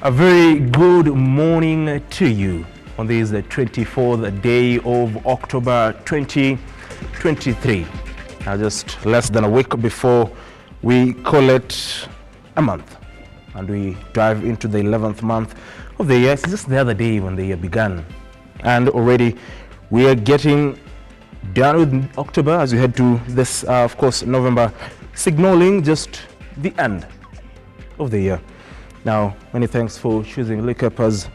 A very good morning to you on this 24th day of October 2023. Now just less than a week before we call it a month and we dive into the 11th month of the year. It's just the other day when the year began, and already we are getting done with October as we head to this of course November, signaling just the end of the year. Now, many thanks for choosing Lookup as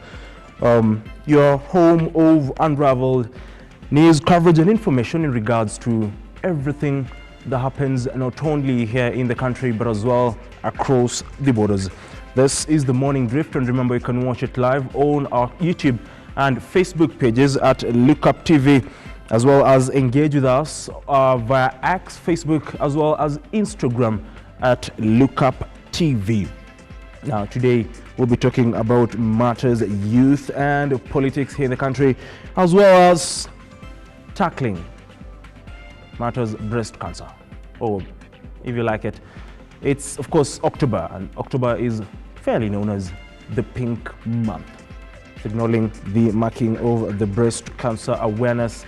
your home of unraveled news coverage and information in regards to everything that happens not only here in the country but as well across the borders. This is the Morning Drift, and remember you can watch it live on our YouTube and Facebook pages at Lookuptv, as well as engage with us via X, Facebook, as well as Instagram at Lookuptv. Now, today we'll be talking about matters youth and politics here in the country, as well as tackling matters breast cancer, or if you like it, it's of course October, and October is fairly known as the Pink Month, signaling the marking of the breast cancer awareness,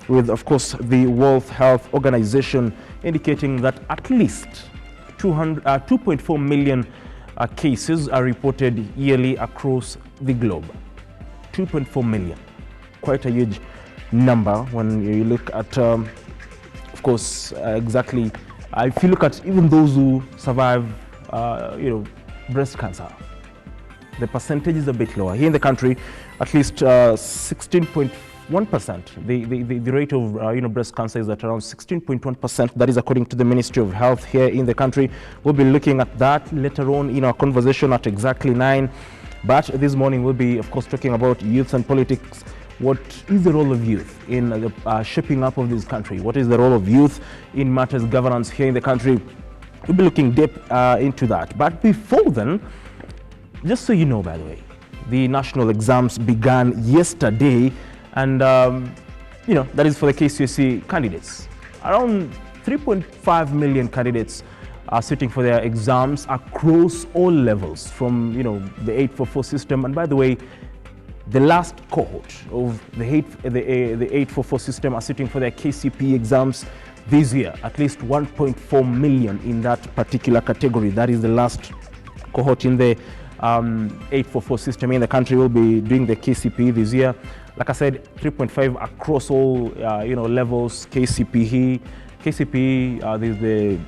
with of course the World Health Organization indicating that at least 2.4 million cases are reported yearly across the globe. 2.4 million, quite a huge number when you look at of course exactly if you look at even those who survive breast cancer, the percentage is a bit lower here in the country. At least 16.1%. The rate of breast cancer is at around 16.1%. That is according to the Ministry of Health here in the country. We'll be looking at that later on in our conversation at exactly 9. But this morning we'll be of course talking about youth and politics. What is the role of youth in the shaping up of this country? What is the role of youth in matters governance here in the country? We'll be looking deep into that. But before then, just so you know, by the way, the national exams began yesterday, and that is for the KCSE candidates. Around 3.5 million candidates are sitting for their exams across all levels from the 844 system. And by the way, the last cohort of the 844 system are sitting for their KCPE exams this year. At least 1.4 million in that particular category. That is the last cohort in the 844 system in the country will be doing the KCPE this year. Like I said, 3.5 across all levels. KCPE, there's the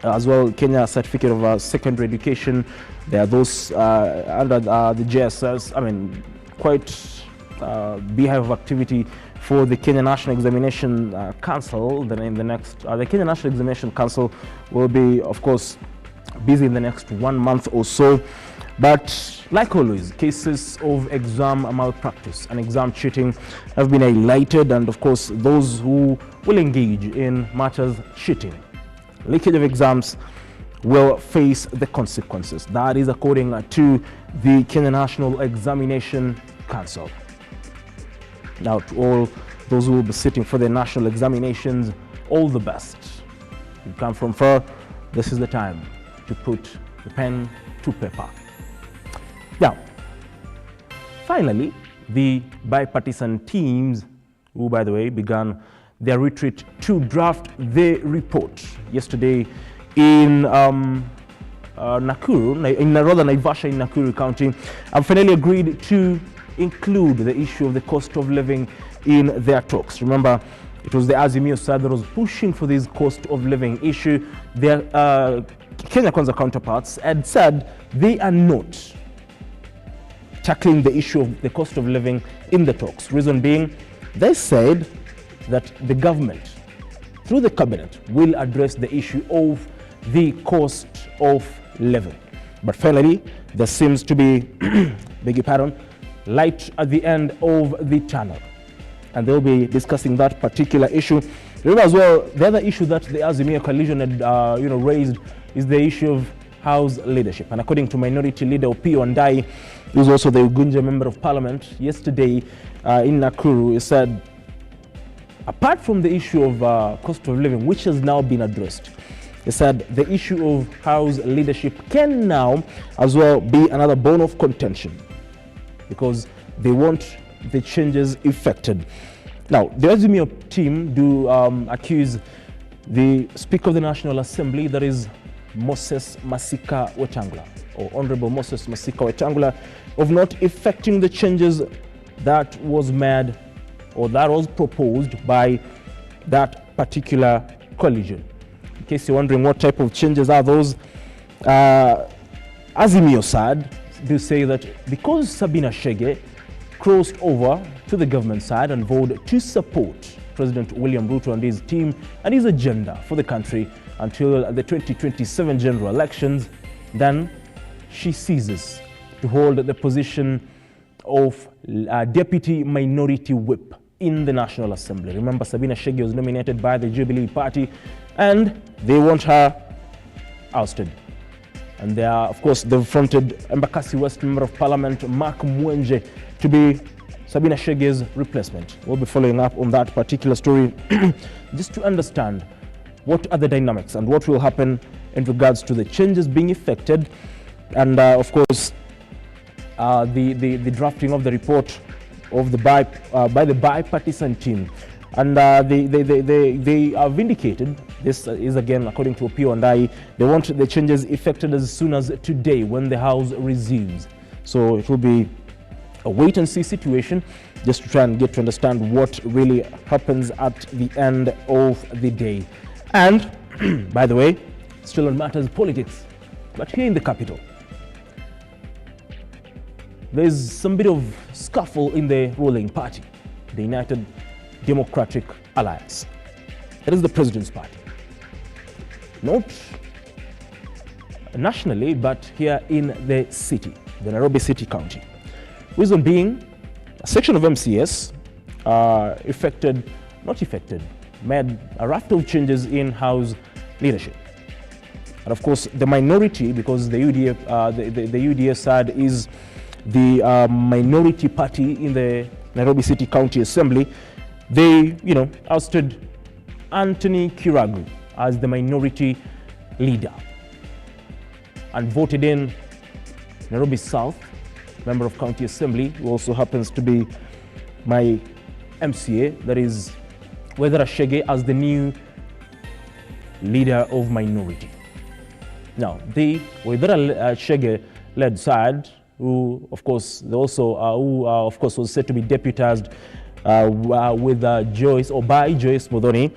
as well Kenya Certificate of Secondary Education. There are those under the JSS. I mean, quite beehive of activity for the Kenya National Examination Council. Then in the next, the Kenya National Examination Council will be, of course, busy in the next 1 month or so. But like always, cases of exam malpractice and exam cheating have been highlighted, and of course those who will engage in matters cheating, leakage of exams, will face the consequences. That is according to the Kenya National Examination Council. Now, to all those who will be sitting for the national examinations, all the best. You come from far, this is the time to put the pen to paper. Now, finally, the bipartisan teams, who by the way began their retreat to draft the report yesterday in Nakuru, in Naivasha in Nakuru County, have finally agreed to include the issue of the cost of living in their talks. Remember, it was the Azimio side that was pushing for this cost of living issue. Their Kenya Kwanza counterparts had said they are not tackling the issue of the cost of living in the talks. Reason being, they said that the government, through the cabinet, will address the issue of the cost of living. But finally, there seems to be, beg your pardon, light at the end of the tunnel. And they'll be discussing that particular issue. Remember as well, the other issue that the Azimio coalition had raised is the issue of House leadership. And according to Minority Leader Opiyo Ndai, who is also the Ugunja Member of Parliament, yesterday in Nakuru, he said, apart from the issue of cost of living, which has now been addressed, They said the issue of House leadership can now as well be another bone of contention because they want the changes effected. Now, the azimio team do accuse the Speaker of the National Assembly, that is Moses Masika Wetangula, or Honorable Moses Masika Wetangula, of not effecting the changes that was made or that was proposed by that particular coalition. In case you're wondering what type of changes are those, Azimio side do say that because Sabina Chege crossed over to the government side and voted to support President William Ruto and his team and his agenda for the country until the 2027 general elections, then she ceases to hold the position of Deputy Minority Whip in the National Assembly. Remember, Sabina Chege was nominated by the Jubilee Party and they want her ousted. And they are, of course, they've fronted Embakasi West Member of Parliament Mark Mwenje to be Sabina Chege's replacement. We'll be following up on that particular story just to understand what are the dynamics and what will happen in regards to the changes being effected, and of course the drafting of the report of the by the bipartisan team. And they are vindicated. This is again according to Opio and I. They want the changes effected as soon as today when the House resumes. So it will be a wait and see situation just to try and get to understand what really happens at the end of the day. And by the way, still on matters politics, but here in the capital, there's some bit of scuffle in the ruling party, the United Democratic Alliance. That is the president's party. Not nationally, but here in the city, the Nairobi City County. Reason being, a section of MCS made a raft of changes in House leadership. And of course, the minority, because the UDF side is the minority party in the Nairobi City County Assembly, they, ousted Anthony Kiragu as the minority leader and voted in Nairobi South Member of County Assembly, who also happens to be my MCA, that is Wedera Chege, as the new leader of minority. Now, the Wedera Chege-led side, who of course was said to be deputized with Joyce or by Joyce Modoni,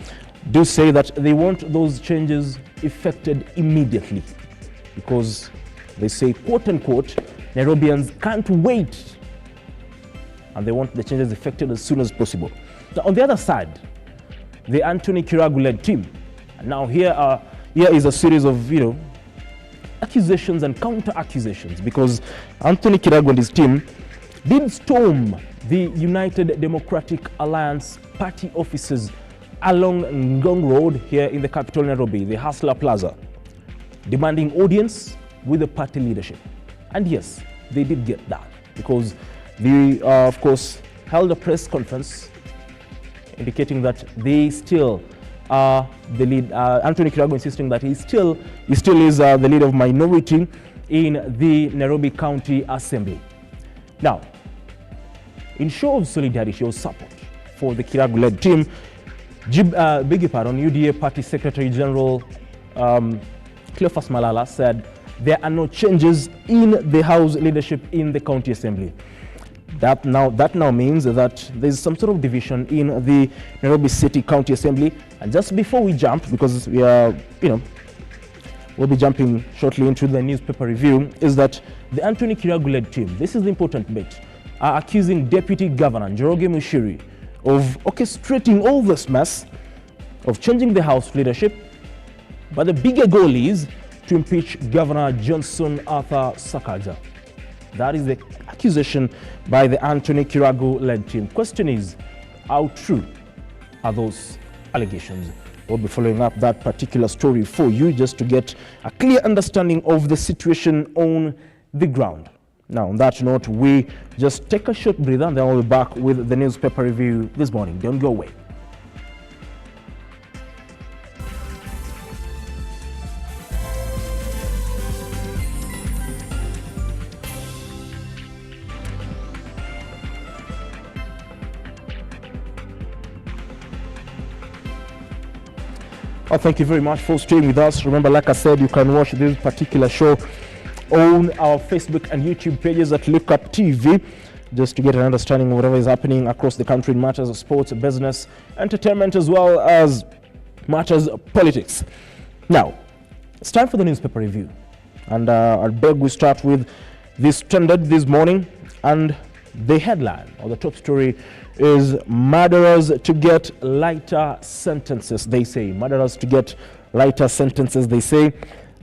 do say that they want those changes effected immediately because they say, quote unquote, Nairobians can't wait, and they want the changes effected as soon as possible. Now, on the other side, the Anthony Kiragu-led team, and now here is a series of accusations and counter-accusations, because Anthony Kiragu and his team did storm the United Democratic Alliance party offices along Ngong Road here in the capital Nairobi, the Hustler Plaza, demanding audience with the party leadership. And yes, they did get that, because they, of course, held a press conference indicating that they still are the lead. Anthony Kiragu insisting that he still is the leader of minority in the Nairobi County Assembly. Now, in show of solidarity or support for the Kiragu-led team, UDA Party Secretary General Cleophas Malala said there are no changes in the House leadership in the County Assembly. That now means that there's some sort of division in the Nairobi City County Assembly. And just before we jump, because we are, we'll be jumping shortly into the newspaper review, is that the Anthony Kiragu-led team, this is the important bit, are accusing Deputy Governor Njoroge Mushiri of orchestrating all this mess, of changing the House leadership. But the bigger goal is to impeach Governor Johnson Arthur Sakaja. That is the accusation by the Anthony Kiragu-led team. Question is, how true are those allegations? We'll be following up that particular story for you just to get a clear understanding of the situation on the ground. Now, on that note, we just take a short breather and then we'll be back with the newspaper review this morning. Don't go away. Oh, thank you very much for staying with us. Remember, like I said, you can watch this particular show on our Facebook and YouTube pages at Lookuptv, just to get an understanding of whatever is happening across the country in matters of sports, business, entertainment, as well as matters of politics. Now, it's time for the newspaper review. And I beg we start with the Standard this morning. And the headline or the top story is murderers to get lighter sentences, they say. Murderers to get lighter sentences, they say.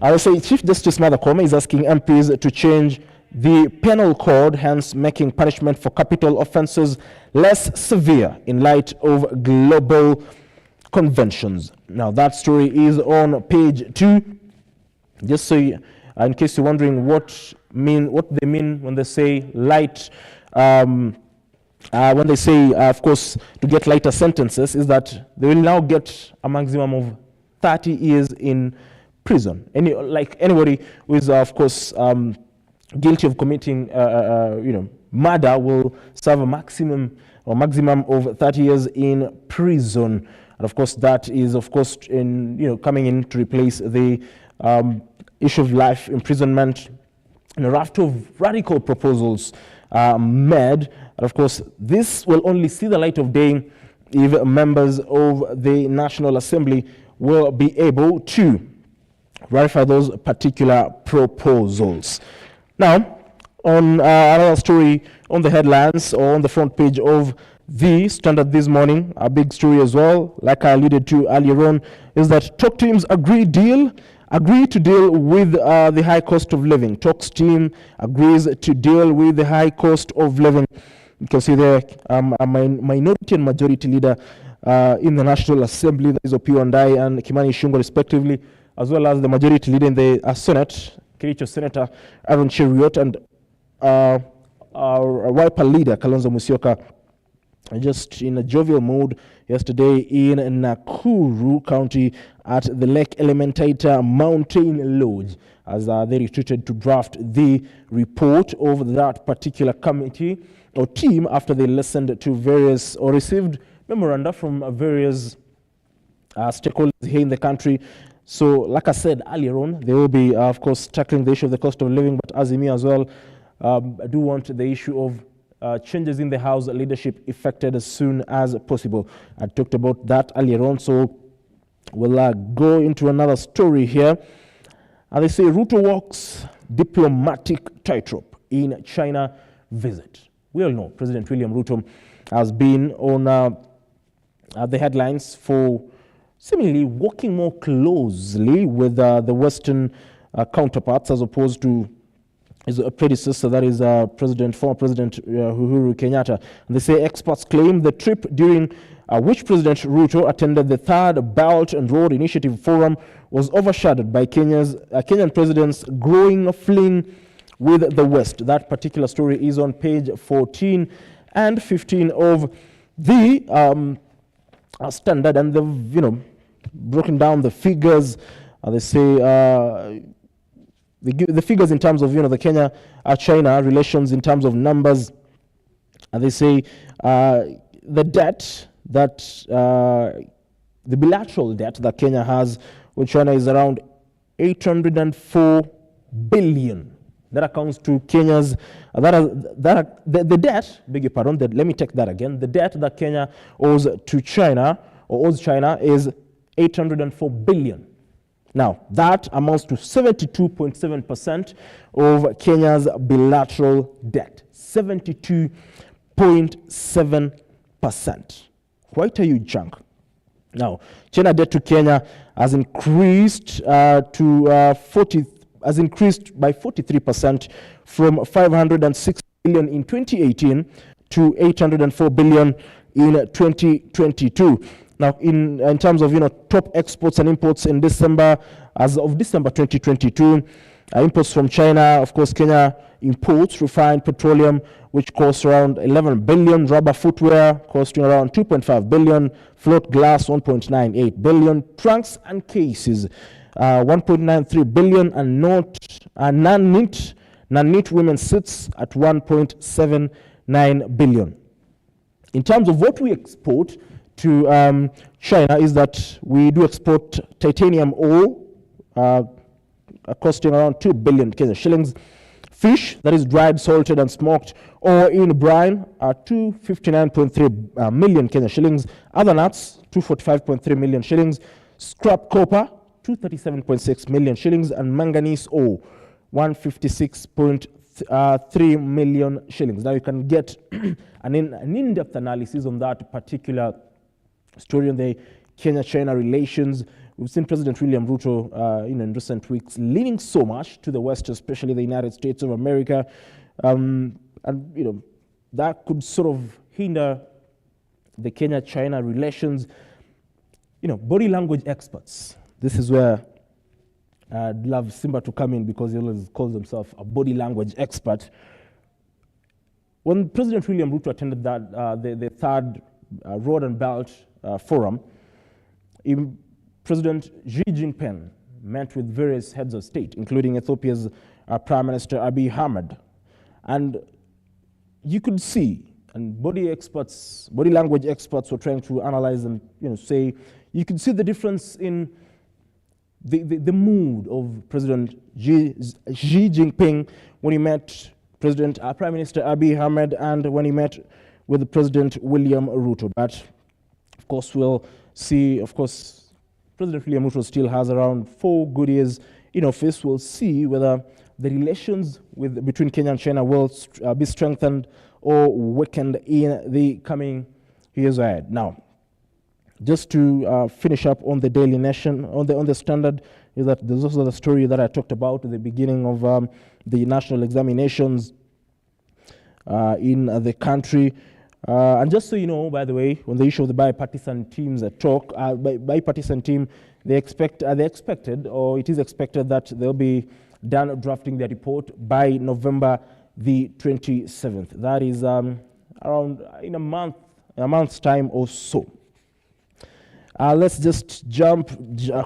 I will say Chief Justice Martha Koome is asking MPs to change the penal code, hence making punishment for capital offences less severe in light of global conventions. Now, that story is on page 2. Just so you, in case you're wondering what they mean when they say light, when they say, of course, to get lighter sentences, is that they will now get a maximum of 30 years in prison. Like anybody who is, of course, guilty of committing, murder will serve a maximum of 30 years in prison. And of course, that is, of course, coming in to replace the issue of life imprisonment. And a raft of radical proposals made. And of course, this will only see the light of day if members of the National Assembly will be able to ratify those particular proposals. Now, on another story on the headlines or on the front page of the Standard this morning, a big story as well, like I alluded to earlier on, is that talk teams agree to deal with the high cost of living. Talks team agrees to deal with the high cost of living. You can see there a minority and majority leader in the National Assembly, that is Opiyo Ndai and Kimani Ichung'wah respectively, as well as the majority leader in the Senate, Kericho Senator Aaron Cheruiyot, and our Wiper leader Kalonzo Musyoka, just in a jovial mood yesterday in Nakuru County at the Lake Elementaita Mountain Lodge, as they retreated to draft the report of that particular committee or team after they listened to various or received memoranda from various stakeholders here in the country. So, like I said earlier on, they will be, of course, tackling the issue of the cost of living, but azimio as well, I do want the issue of changes in the House leadership effected as soon as possible. I talked about that earlier on, so we'll go into another story here. They say RUTO walks diplomatic tightrope in China visit. We all know President William Ruto has been on the headlines for seemingly working more closely with the Western counterparts as opposed to his predecessor, that is former President Uhuru Kenyatta. And they say experts claim the trip during which President Ruto attended the Third Belt and Road Initiative Forum was overshadowed by Kenyan president's growing fling with the West. That particular story is on page 14 and 15 of the Standard, and they've broken down the figures. They say the figures in terms of the Kenya-China relations in terms of numbers, and they say the debt that the bilateral debt that Kenya has with China is around 804 billion. That accounts to Kenya's the debt. Beg your pardon. Let me take that again. The debt that Kenya owes to China or owes China is 804 billion. Now, that amounts to 72.7% of Kenya's bilateral debt. 72.7%. Quite a huge chunk. Now, China debt to Kenya has increased has increased by 43% from 506 billion in 2018 to 804 billion in 2022. Now, in terms of top exports and imports in December, as of December 2022, imports from China, of course, Kenya imports refined petroleum, which costs around 11 billion, rubber footwear costing around 2.5 billion, float glass 1.98 billion, trunks and cases 1.93 billion, and non-knit women's suits at 1.79 billion. In terms of what we export to China is that we do export titanium ore, costing around 2 billion Kenya shillings. Fish, that is dried, salted, and smoked, or in brine, 259.3 million Kenya shillings. Other nuts, 245.3 million shillings. Scrap copper, 237.6 million shillings, and manganese ore, 156.3 million shillings. Now you can get an in-depth analysis on that particular story on the Kenya-China relations. We've seen President William Ruto in recent weeks leaning so much to the West, especially the United States of America, and that could sort of hinder the Kenya-China relations. Body language experts. This is where I'd love Simba to come in, because he always calls himself a body language expert. When President William Ruto attended that the third Road and Belt Forum, President Xi Jinping met with various heads of state, including Ethiopia's Prime Minister Abiy Ahmed. And you could see, and body language experts were trying to analyze and say, you could see the difference in the mood of President Xi Jinping when he met Prime Minister Abiy Ahmed and when he met with President William Ruto. But of course, we'll see, President William Ruto still has around 4 good years in office. We'll see whether the relations between Kenya and China will be strengthened or weakened in the coming years ahead. Now, just to finish up on the Daily Nation, on the Standard, is that there's also the story that I talked about at the beginning of the national examinations in the country. And just so you know, by the way, on the issue of the bipartisan teams bipartisan team, it is expected that they'll be done drafting their report by November the 27th. That is around in a month's time or so. Let's just jump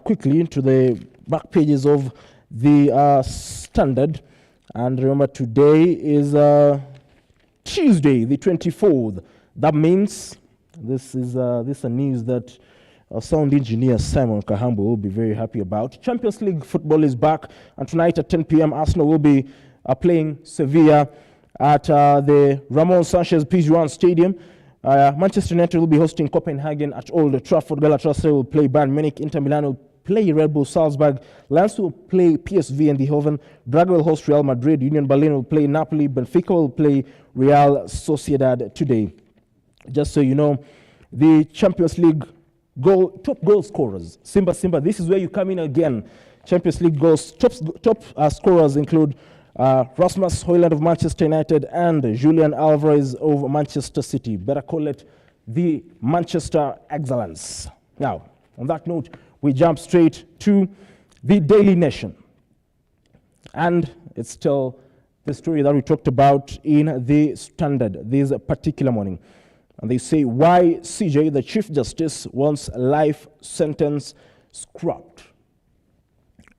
quickly into the back pages of the Standard. And remember, today is Tuesday, the 24th. That means this is a news that our sound engineer Simon Kahambo will be very happy about. Champions League football is back, and tonight at 10 p.m. Arsenal will be playing Sevilla at the Ramon Sanchez Pizjuan Stadium. Manchester United will be hosting Copenhagen at Old Trafford. Galatasaray will play Bayern Munich. Inter Milan will play Red Bull Salzburg. Lens will play PSV and Eindhoven. Braga will host Real Madrid. Union Berlin will play Napoli. Benfica will play Real Sociedad today. Just so you know, the Champions League top goal scorers. Simba, this is where you come in again. Champions League goals top scorers include Rasmus Højlund of Manchester United and Julian Alvarez of Manchester City. Better call it the Manchester Excellence. Now, on that note, we jump straight to the Daily Nation. And it's still the story that we talked about in the Standard this particular morning. And they say why CJ, the Chief Justice, wants a life sentence scrapped.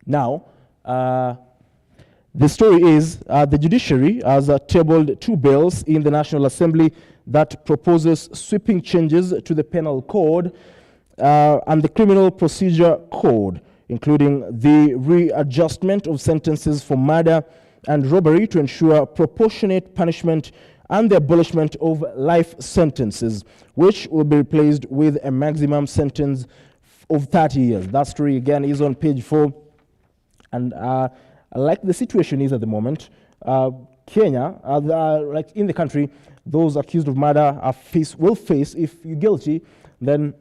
Now, the story is the judiciary has tabled 2 bills in the National Assembly that proposes sweeping changes to the Penal Code and the Criminal Procedure Code, including the readjustment of sentences for murder and robbery to ensure proportionate punishment and the abolishment of life sentences, which will be replaced with a maximum sentence of 30 years. That story, again, is on page 4. And like the situation is at the moment, Kenya, like in the country, those accused of murder will face, if you're guilty, then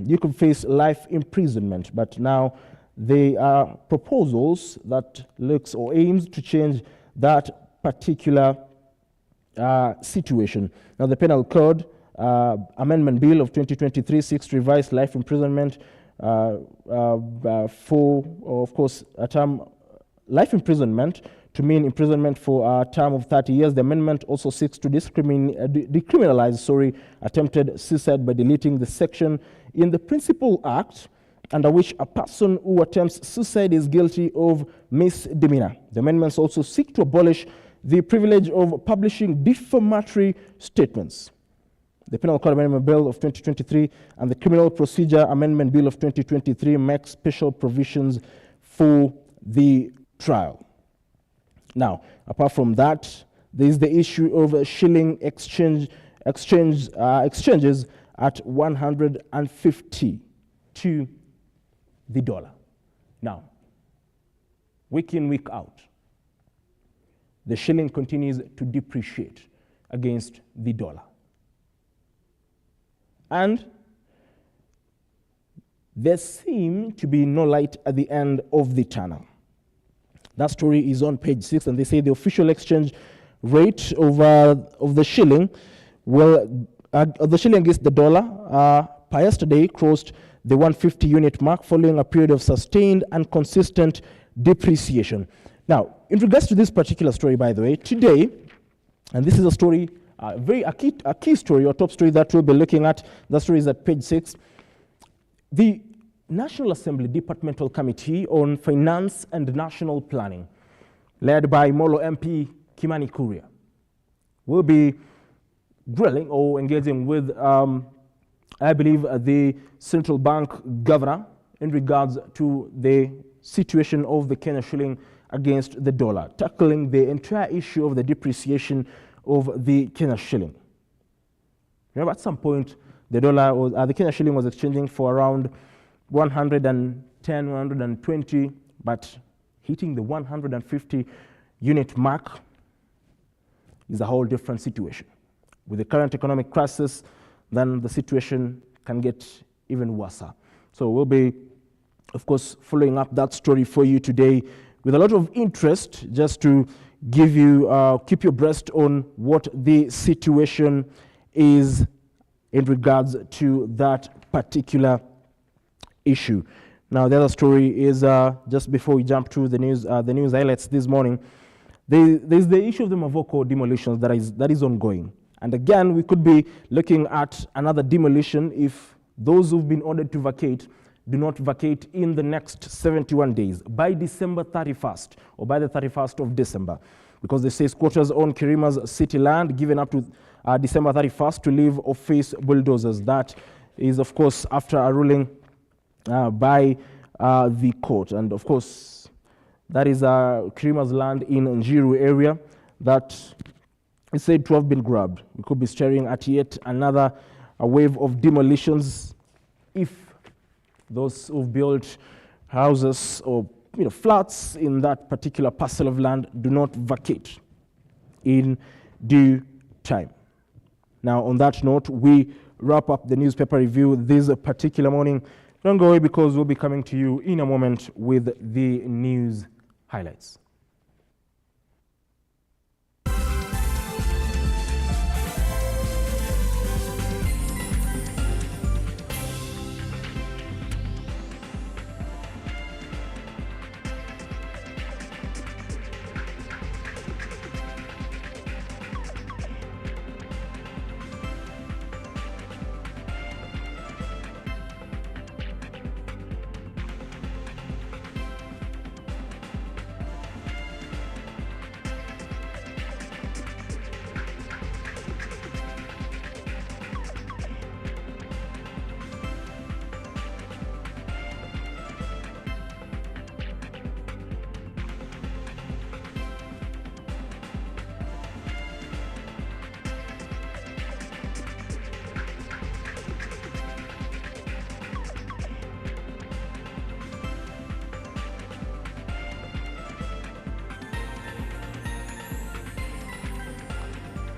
you could face life imprisonment. But now there are proposals that looks or aims to change that particular situation. Now, the Penal Code Amendment Bill of 2023 seeks to revise life imprisonment for, of course, a term life imprisonment to mean imprisonment for a term of 30 years. The amendment also seeks to decriminalize attempted suicide by deleting the section in the Principal Act under which a person who attempts suicide is guilty of misdemeanor. The amendments also seek to abolish the privilege of publishing defamatory statements. the Penal Code Amendment Bill of 2023 and the Criminal Procedure Amendment Bill of 2023 make special provisions for the trial. Now, apart from that, there is the issue of shilling exchanges at 150 to the dollar. Now, week in, week out, the shilling continues to depreciate against the dollar. And there seems to be no light at the end of the tunnel. That story is on page 6, and they say the official exchange rate of the shilling the shilling against the dollar per yesterday crossed the 150 unit mark following a period of sustained and consistent depreciation. Now, in regards to this particular story, by the way, today, and this is a story, a key story or top story that we'll be looking at. The story is at page 6. The National Assembly Departmental Committee on Finance and National Planning, led by Molo MP Keitany Kuria, will be drilling or engaging with, I believe, the central bank governor in regards to the situation of the Kenya shilling against the dollar, tackling the entire issue of the depreciation of the Kenya shilling. Remember, at some point, the Kenya shilling was exchanging for around 110, 120, but hitting the 150 unit mark is a whole different situation. With the current economic crisis, then the situation can get even worse. So we'll be, of course, following up that story for you today with a lot of interest, just to give you, keep you abreast on what the situation is in regards to that particular issue. Now, the other story is, just before we jump to the news highlights this morning, there's the issue of the Mavoko demolitions that is ongoing. And again, we could be looking at another demolition if those who've been ordered to vacate do not vacate in the next 71 days, by December 31st, or by the 31st of December. Because they say squatters own Kirima's city land, given up to December 31st to leave or face bulldozers. That is, of course, after a ruling by the court. And of course, that is Kirima's land in Njiru area that is said to have been grabbed. We could be staring at yet another wave of demolitions if those who've built houses or flats in that particular parcel of land do not vacate in due time. Now, on that note, we wrap up the newspaper review this particular morning. Don't go away, because we'll be coming to you in a moment with the news highlights.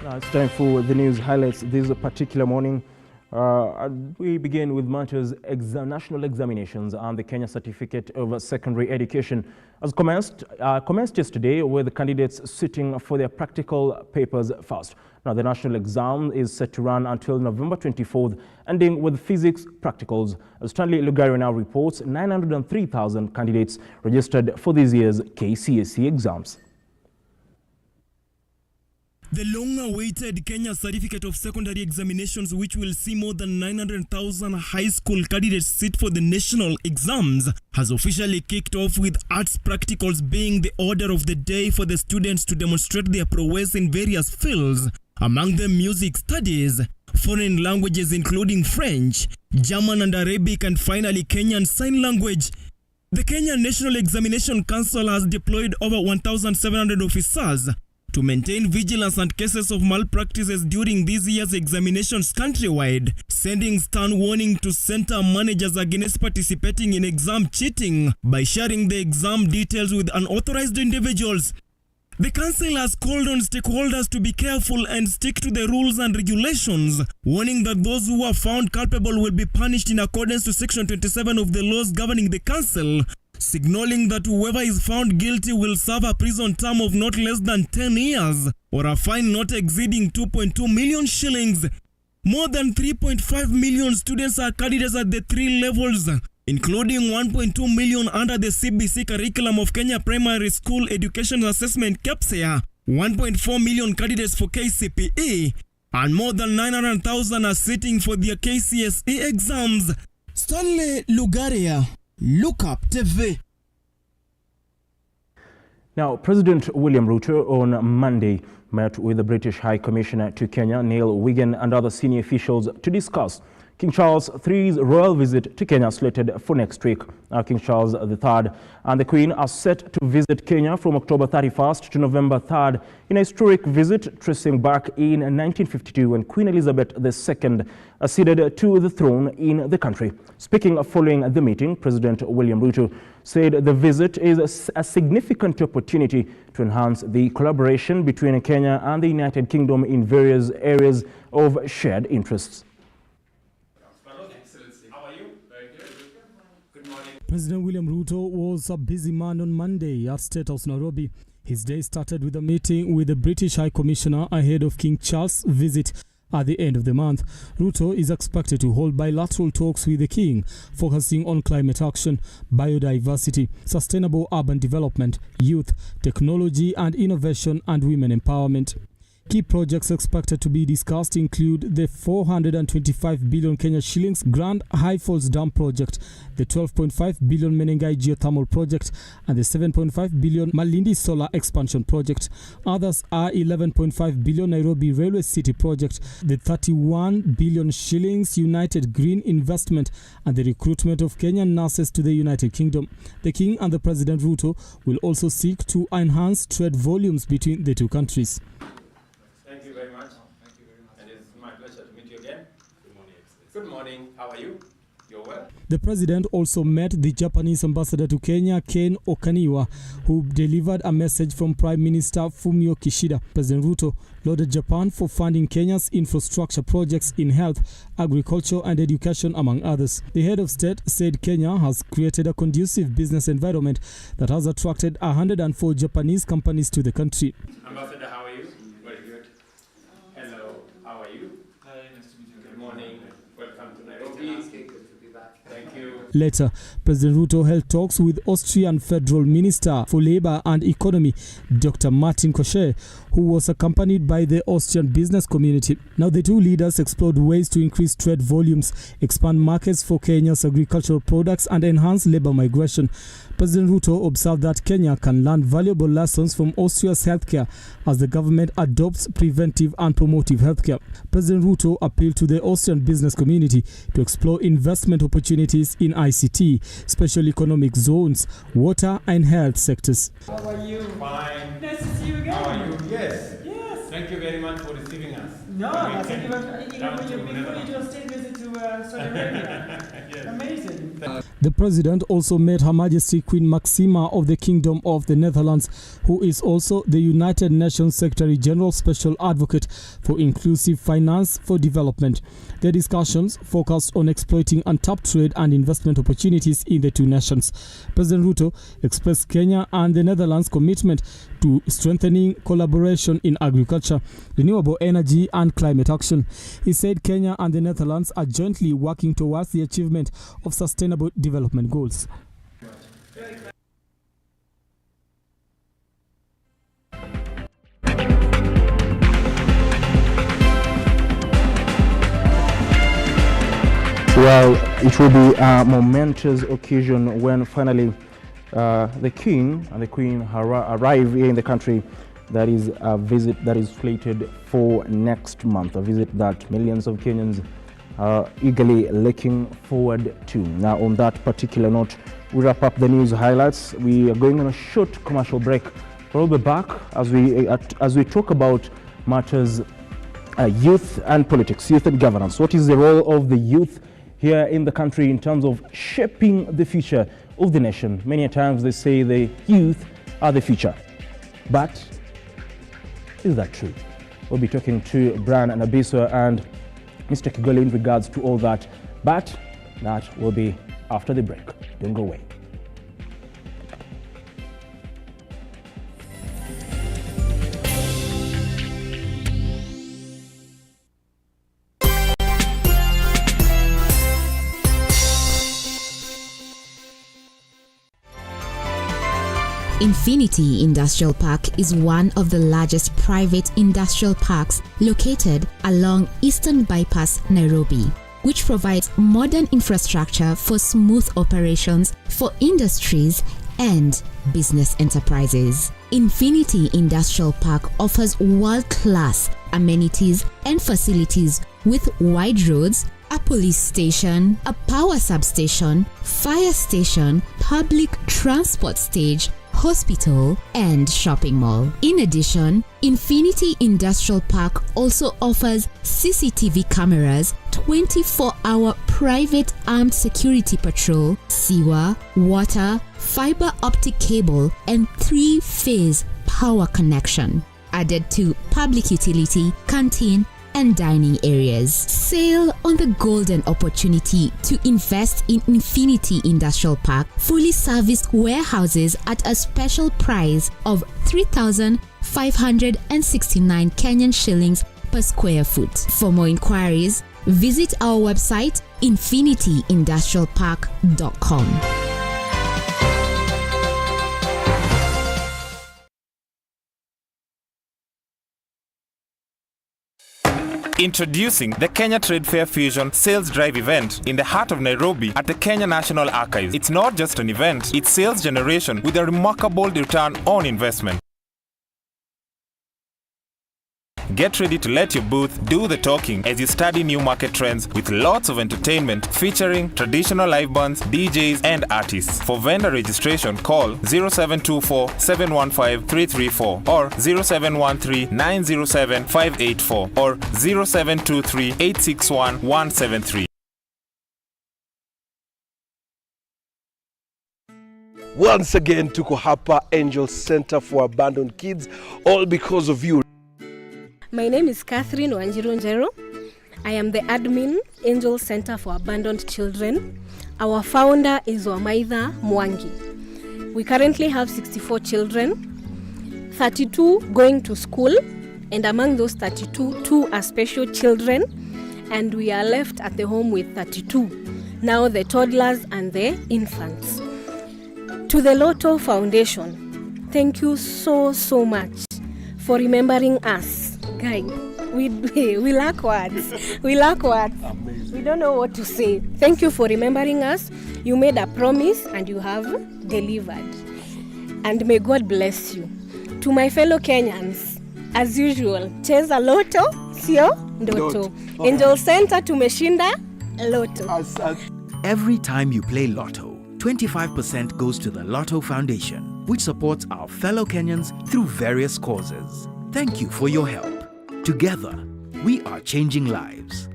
Now it's time for the news highlights this particular morning. We begin with matters national examinations and the Kenya Certificate of Secondary Education has commenced yesterday, with the candidates sitting for their practical papers first. Now, the national exam is set to run until November 24th, ending with physics practicals. As Stanley Lugari now reports, 903,000 candidates registered for this year's KCSE exams. The long-awaited Kenya Certificate of Secondary Examinations, which will see more than 900,000 high school candidates sit for the national exams, has officially kicked off, with arts practicals being the order of the day for the students to demonstrate their prowess in various fields. among them music studies, foreign languages including French, German and Arabic, and finally Kenyan Sign Language. The Kenya National Examination Council has deployed over 1,700 officers to maintain vigilance and cases of malpractices during this year's examinations countrywide, sending stern warning to center managers against participating in exam cheating by sharing the exam details with unauthorized individuals. The council has called on stakeholders to be careful and stick to the rules and regulations, warning that those who are found culpable will be punished in accordance to Section 27 of the laws governing the council, signaling that whoever is found guilty will serve a prison term of not less than 10 years or a fine not exceeding 2.2 million shillings. More than 3.5 million students are candidates at the 3 levels, including 1.2 million under the CBC curriculum of Kenya Primary School Education Assessment KEPSEA, 1.4 million candidates for KCPE, and more than 900,000 are sitting for their KCSE exams. Stanley Lugaria, Lookuptv. Now, President William RUTO on Monday met with the British High Commissioner to Kenya, Neil Wigan, and other senior officials to discuss King Charles III's royal visit to Kenya slated for next week. King Charles III and the Queen are set to visit Kenya from October 31st to November 3rd in a historic visit tracing back in 1952 when Queen Elizabeth II acceded to the throne in the country. Speaking following the meeting, President William RUTO said the visit is a significant opportunity to enhance the collaboration between Kenya and the United Kingdom in various areas of shared interests. President William RUTO was a busy man on Monday at State House, Nairobi. His day started with a meeting with the British High Commissioner ahead of King Charles' visit at the end of the month. RUTO is expected to hold bilateral talks with the King, focusing on climate action, biodiversity, sustainable urban development, youth, technology and innovation, and women empowerment. Key projects expected to be discussed include the 425 billion Kenya shillings Grand High Falls Dam project, the 12.5 billion Menengai geothermal project, and the 7.5 billion Malindi solar expansion project. Others are 11.5 billion Nairobi Railway City project, the 31 billion shillings United Green investment, and the recruitment of Kenyan nurses to the United Kingdom. The King and the President RUTO will also seek to enhance trade volumes between the two countries. Thank you very much. Thank you very much. And it's my pleasure to meet you again. Good morning. Good morning. How are you? You're well? The President also met the Japanese ambassador to Kenya, Ken Okaniwa, who delivered a message from Prime Minister Fumio Kishida. President RUTO lauded Japan for funding Kenya's infrastructure projects in health, agriculture and education, among others. The head of state said Kenya has created a conducive business environment that has attracted 104 Japanese companies to the country. Ambassador, how are you? Very good. Hello, how are you? Hi, nice to meet you. Good morning. Welcome to Nairobi. Thank you. Later, President RUTO held talks with Austrian Federal Minister for Labour and Economy, Dr. Martin Kocher, who was accompanied by the Austrian business community. Now, the two leaders explored ways to increase trade volumes, expand markets for Kenya's agricultural products, and enhance labour migration. President RUTO observed that Kenya can learn valuable lessons from Austria's healthcare as the government adopts preventive and promotive healthcare. President RUTO appealed to the Austrian business community to explore investment opportunities in ICT, special economic zones, water and health sectors. How are you? Fine. Nice to see you again. How are you? Yes. Yes. Thank you very much for receiving us. No, thank you very much. Down to Before you Netherlands. do a state visit to Saudi Arabia. Yes. Amazing. The President also met Her Majesty Queen Maxima of the Kingdom of the Netherlands, who is also the United Nations Secretary General Special Advocate for Inclusive Finance for Development. The discussions focused on exploiting untapped trade and investment opportunities in the two nations. President RUTO expressed Kenya and the Netherlands' commitment to strengthening collaboration in agriculture, renewable energy and climate action. He said Kenya and the Netherlands are jointly working towards the achievement of sustainable development goals. Well, it will be a momentous occasion when finally the King and the Queen arrive here in the country That is a visit that is slated for next month, a visit that millions of Kenyans are eagerly looking forward to. Now, on that particular note, we wrap up the news highlights. We are going on a short commercial break. We'll be back as we talk about matters youth and politics, youth and governance. What is the role of the youth here in the country in terms of shaping the future of the nation? Many times they say the youth are the future, but is that true? We'll be talking to Brian Nabiso and Mr. Kigoli in regards to all that, but that will be after the break. Don't go away. Infinity Industrial Park is one of the largest private industrial parks located along Eastern Bypass, Nairobi, which provides modern infrastructure for smooth operations for industries and business enterprises. Infinity Industrial Park offers world-class amenities and facilities with wide roads, a police station, a power substation, fire station, public transport stage, hospital, and shopping mall. In addition, Infinity Industrial Park also offers CCTV cameras, 24-hour private armed security patrol, sewer, water, fiber optic cable, and 3-phase power connection, added to public utility, canteen, and dining areas. Sail on the golden opportunity to invest in Infinity Industrial Park fully serviced warehouses at a special price of 3,569 Kenyan shillings per square foot. For more inquiries, visit our website infinityindustrialpark.com. Introducing the Kenya Trade Fair Fusion Sales Drive event in the heart of Nairobi at the Kenya National Archives. It's not just an event, it's sales generation with a remarkable return on investment. Get ready to let your booth do the talking as you study new market trends with lots of entertainment featuring traditional live bands, DJs, and artists. For vendor registration, call 0724-715-334 or 0713-907-584 or 0723-861-173. Once again, tuko hapa Angel Center for Abandoned Kids, all because of you. My name is Catherine Wanjiru. I am the admin, Angel Center for Abandoned Children. Our founder is Wamaitha Mwangi. We currently have 64 children, 32 going to school, and among those 32, 2 are special children, and we are left at the home with 32, now the toddlers and the infants. To the RUTO Foundation, thank you so much for remembering us. Guy, we lack words. We lack words. Amazing. We don't know what to say. Thank you for remembering us. You made a promise and you have delivered. And may God bless you. To my fellow Kenyans, as usual, cheza loto, sio ndoto. Angel Center tumeshinda loto. Every time you play Lotto, 25% goes to the RUTO Foundation, which supports our fellow Kenyans through various causes. Thank you for your help. Together, we are changing lives.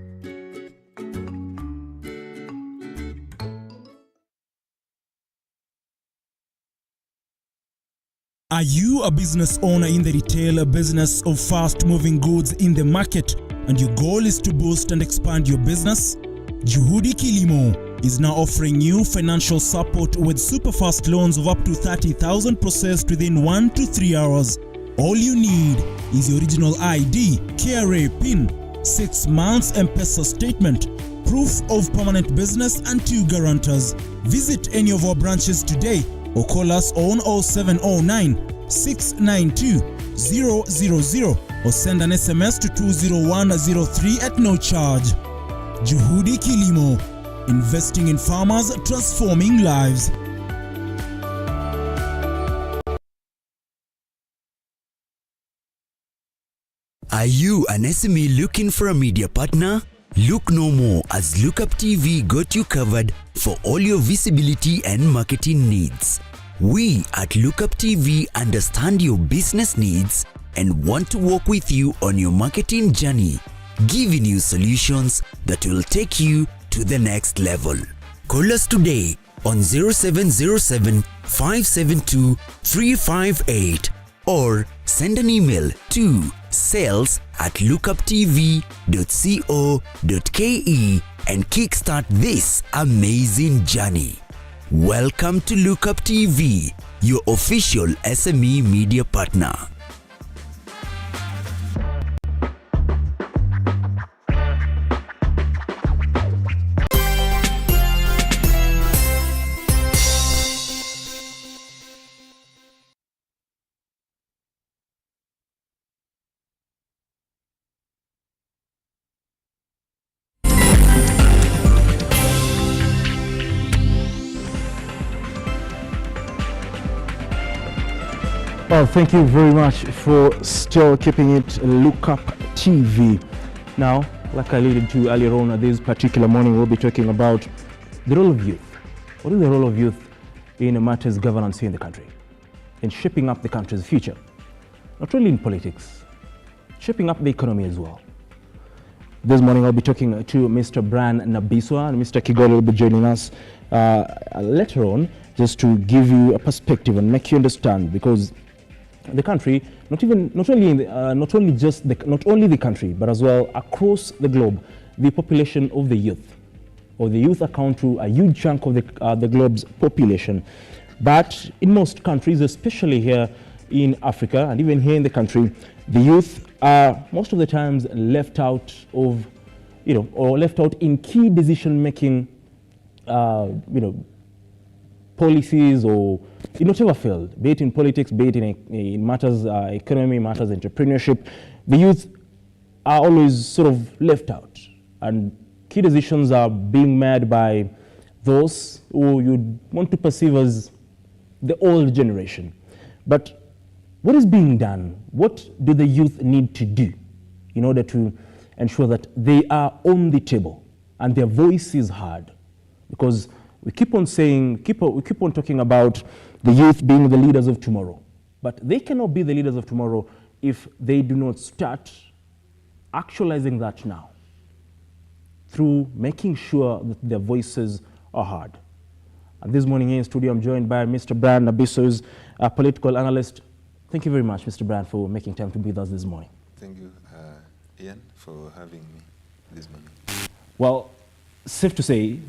Are you a business owner in the retail business of fast-moving goods in the market and your goal is to boost and expand your business? Juhudi Kilimo is now offering you financial support with super fast loans of up to 30,000 processed within 1 to 3 hours. All you need is your original ID, KRA PIN, 6 months M-Pesa statement, proof of permanent business and 2 guarantors. Visit any of our branches today or call us on 0709 692 000 or send an SMS to 20103 at no charge. Juhudi Kilimo, investing in farmers, transforming lives. Are you an SME looking for a media partner? Look no more, as Lookuptv got you covered for all your visibility and marketing needs. We at Lookuptv understand your business needs and want to work with you on your marketing journey, giving you solutions that will take you to the next level. Call us today on 0707 572 358 or send an email to sales@lookuptv.co.ke and kickstart this amazing journey. Welcome to Lookuptv, your official SME media partner. Well, thank you very much for still keeping it Lookuptv. Now, like I alluded to earlier on, this particular morning we'll be talking about the role of youth. What is the role of youth in matters governance here in the country, in shaping up the country's future? Not only in politics, shaping up the economy as well. This morning I'll be talking to Mr. Brian Nabiswa, and Mr. Kigoli will be joining us later on, just to give you a perspective and make you understand, because the country, not only the country, but as well across the globe, the population of the youth, or the youth account to a huge chunk of the globe's population. But in most countries, especially here in Africa and even here in the country, the youth are most of the times left out of, or left out in key decision-making, policies, or in whatever field, be it in politics, be it in matters economy, matters entrepreneurship. The youth are always sort of left out, and key decisions are being made by those who you want to perceive as the old generation. But what is being done? What do the youth need to do in order to ensure that they are on the table and their voice is heard? Because we keep on saying, we keep on talking about the youth being the leaders of tomorrow. But they cannot be the leaders of tomorrow if they do not start actualizing that now, through making sure that their voices are heard. And this morning here in studio, I'm joined by Mr. Brian Nabiswa, who's a political analyst. Thank you very much, Mr. Brian, for making time to be with us this morning. Thank you, Ian, for having me this morning. Well, safe to say,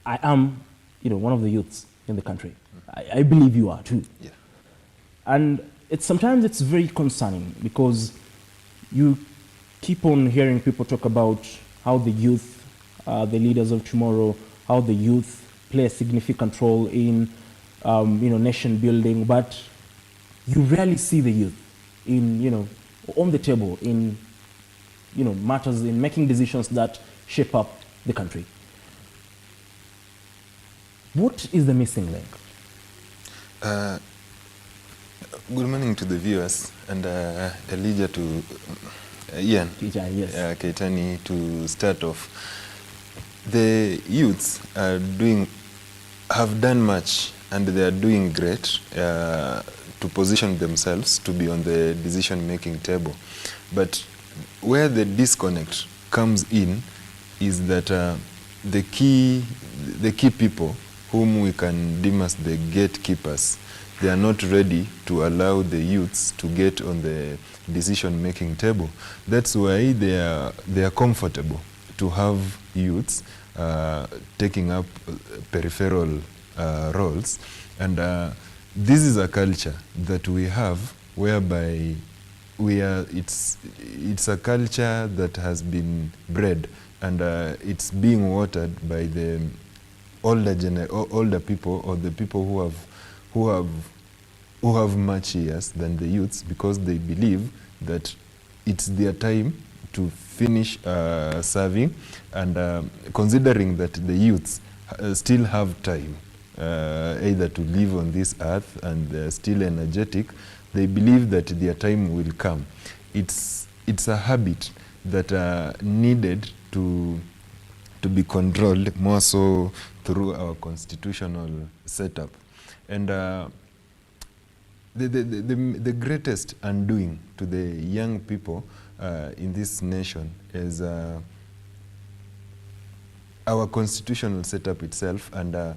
I am, one of the youths in the country. I believe you are too. Yeah. And sometimes it's very concerning, because you keep on hearing people talk about how the youth are the leaders of tomorrow, how the youth play a significant role in, nation building, but you rarely see the youth in, on the table in, matters, in making decisions that shape up the country. What is the missing link? Good morning to the viewers, and Elijah to Ian, yes. Keitany, to start off. The youths have done much, and they are doing great to position themselves to be on the decision-making table. But where the disconnect comes in is that the key people whom we can deem as the gatekeepers, they are not ready to allow the youths to get on the decision-making table. That's why they are comfortable to have youths taking up peripheral roles. And this is a culture that we have, whereby it's a culture that has been bred, and it's being watered by the older people, or the people who have much years than the youths, because they believe that it's their time to finish serving, and considering that the youths still have time either to live on this earth, and they're still energetic, they believe that their time will come. It's it's a habit that needed to be controlled more so through our constitutional setup. And the greatest undoing to the young people in this nation is our constitutional setup itself, and I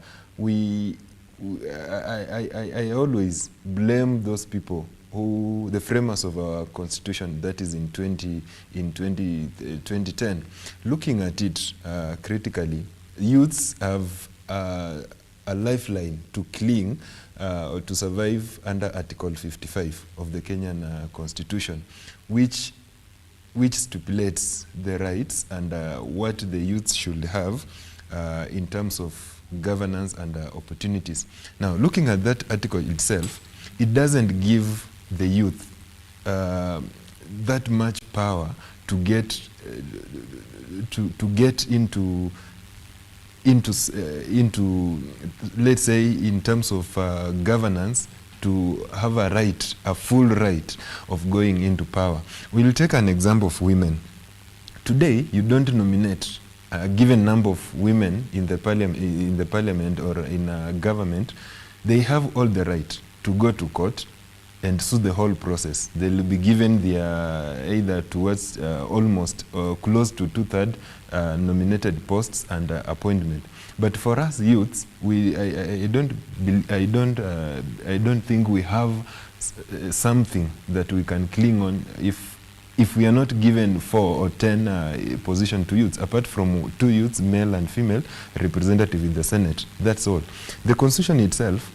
always blame those people who, the framers of our constitution, that is in 2010. Looking at it critically, youths have a lifeline to cling or to survive under Article 55 of the Kenyan Constitution, which stipulates the rights and what the youths should have in terms of governance and opportunities. Now, looking at that article itself, it doesn't give the youth that much power to get into let's say in terms of governance, to have a full right of going into power. We'll take an example of women. Today, you don't nominate a given number of women in the parliament or in government. They have all the right to go to court and sue the whole process. They'll be given their either towards almost close to 2/3 nominated posts and appointment. But for us youths, I don't think we have something that we can cling on if we are not given 4 or 10 position to youths, apart from 2 youths, male and female, representative in the Senate. That's all. The Constitution itself,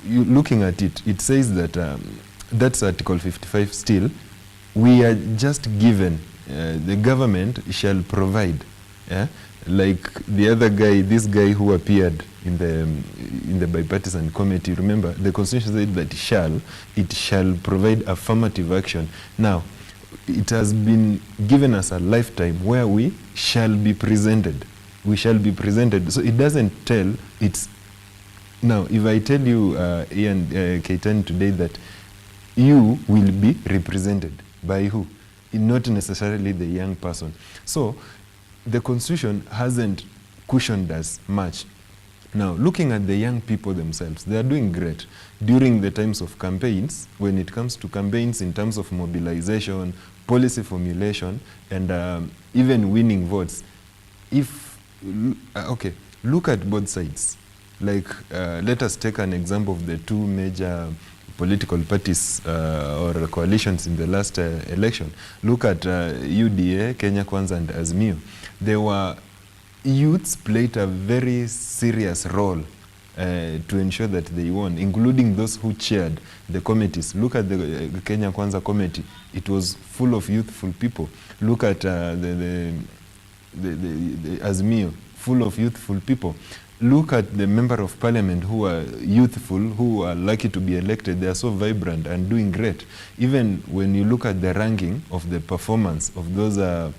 looking at it, it says that that's Article 55 still. We are just given, the government shall provide, like the other guy, this guy who appeared in the bipartisan committee. Remember, the Constitution said that it shall provide affirmative action. Now, it has been given us a lifetime where we shall be presented. We shall be presented. So it doesn't tell, it's... Now, if I tell you, Ian, Keitany, today that you will be represented by who? Not necessarily the young person. So, the Constitution hasn't cushioned us much. Now, looking at the young people themselves, they are doing great. During the times of campaigns, when it comes to campaigns in terms of mobilization, policy formulation, and even winning votes, look at both sides. Like, let us take an example of the 2 major political parties or coalitions in the last election. Look at UDA, Kenya Kwanza, and Azimio. Youths played a very serious role to ensure that they won, including those who chaired the committees. Look at the Kenya Kwanza committee. It was full of youthful people. Look at the Azimio, full of youthful people. Look at the member of parliament who are youthful, who are lucky to be elected. They are so vibrant and doing great. Even when you look at the ranking of the performance of those of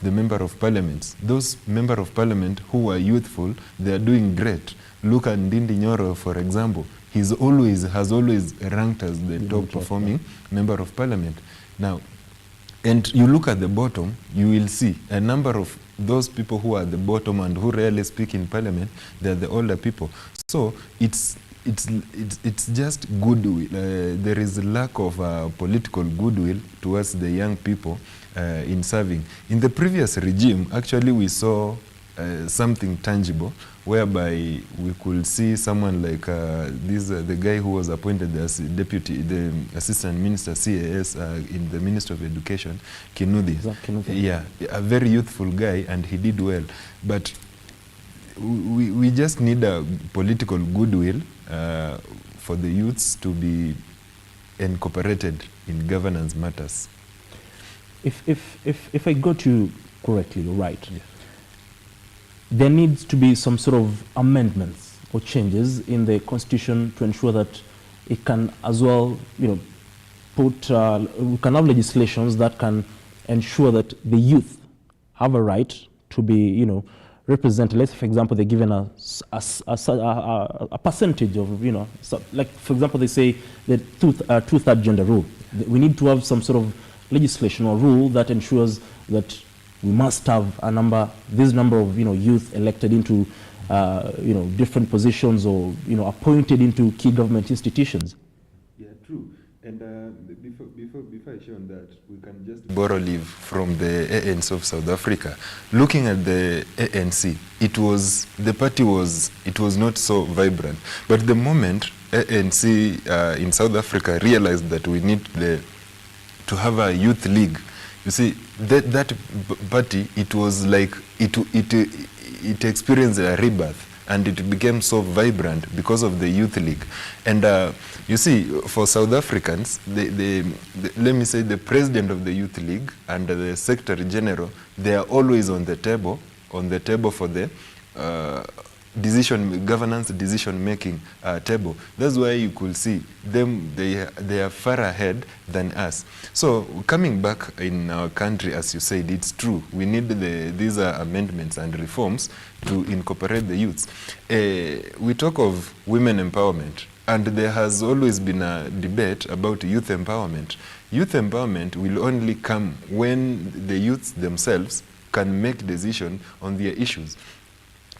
the member of parliament, those member of parliament who are youthful, they are doing great. Look at Ndindi Nyoro, for example. Has always ranked as the top performing member of parliament. Now, and you look at the bottom, you will see a number of those people who are at the bottom and who rarely speak in parliament. They are the older people. So it's just goodwill. There is a lack of political goodwill towards the young people in serving. In the previous regime, actually we saw something tangible, whereby we could see someone like the guy who was appointed as the assistant minister CAS in the Ministry of Education, Kinuthi. Yeah, a very youthful guy, and he did well. But we just need a political goodwill for the youths to be incorporated in governance matters. If I got you correctly, right? Yes. There needs to be some sort of amendments or changes in the Constitution to ensure that it can as well, we can have legislations that can ensure that the youth have a right to be, represented. Let's say, for example, they're given a percentage of, like, for example, they say the two-third gender rule. We need to have some sort of legislation or rule that ensures that we must have this number of youth elected into different positions or appointed into key government institutions? Yeah, true. And before I show on that, we can just borrow leave from the ANC of South Africa. Looking at the ANC, the party was not so vibrant. But the moment ANC in South Africa realized that we need to have a youth league, you see, that party, it was like it experienced a rebirth. And it became so vibrant because of the youth league. And you see, for South Africans, let me say the president of the youth league and the secretary general, they are always on the table for the governance decision-making table. That's why you could see them, they are far ahead than us. So coming back in our country, as you said, it's true. We need these amendments and reforms to incorporate the youths. We talk of women empowerment, and there has always been a debate about youth empowerment. Youth empowerment will only come when the youths themselves can make decisions on their issues.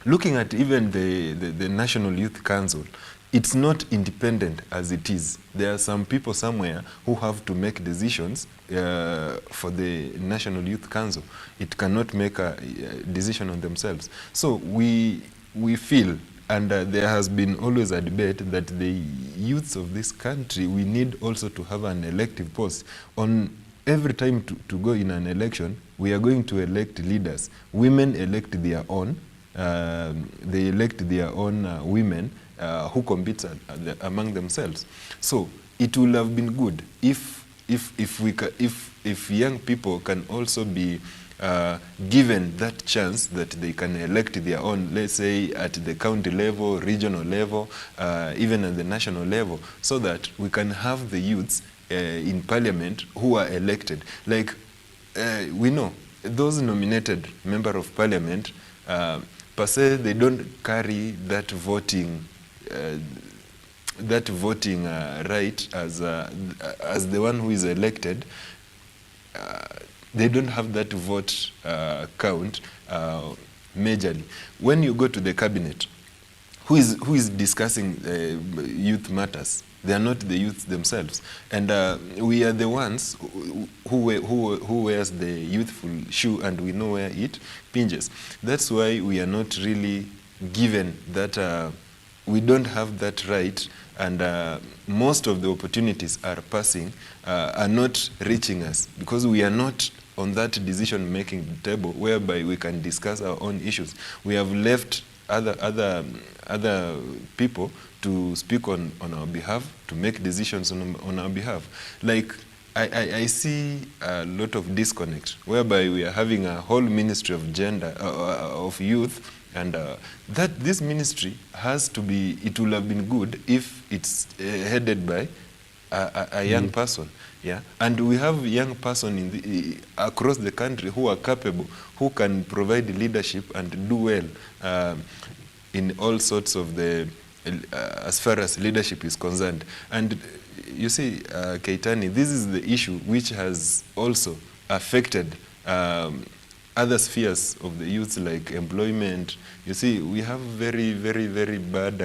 Looking at even the National Youth Council, it's not independent as it is. There are some people somewhere who have to make decisions for the National Youth Council. It cannot make a decision on themselves. So we feel, and there has been always a debate, that the youths of this country, we need also to have an elective post. On every time to go in an election, we are going to elect leaders. Women elect their own. They elect their own women who compete among themselves. So it will have been good if young people can also be given that chance that they can elect their own, let's say at the county level, regional level, even at the national level, so that we can have the youths in parliament who are elected. Like we know, those nominated member of parliament, per se, they don't carry that voting right as the one who is elected. They don't have that vote count majorly. When you go to the cabinet, who is discussing youth matters? They are not the youth themselves, and we are the ones who wears the youthful shoe, and we know where it pinches. That's why we are not really given that. We don't have that right, and most of the opportunities are not reaching us because we are not on that decision-making table whereby we can discuss our own issues. We have left other people to speak on our behalf, to make decisions on our behalf. Like, I see a lot of disconnect, whereby we are having a whole ministry of gender, of youth, and that this ministry has to be, it will have been good if it's headed by a young person. Yeah, and we have young person across the country who are capable, who can provide leadership and do well in all sorts of as far as leadership is concerned. And you see, Keitany, this is the issue which has also affected other spheres of the youth, like employment. You see, we have very, very, very bad,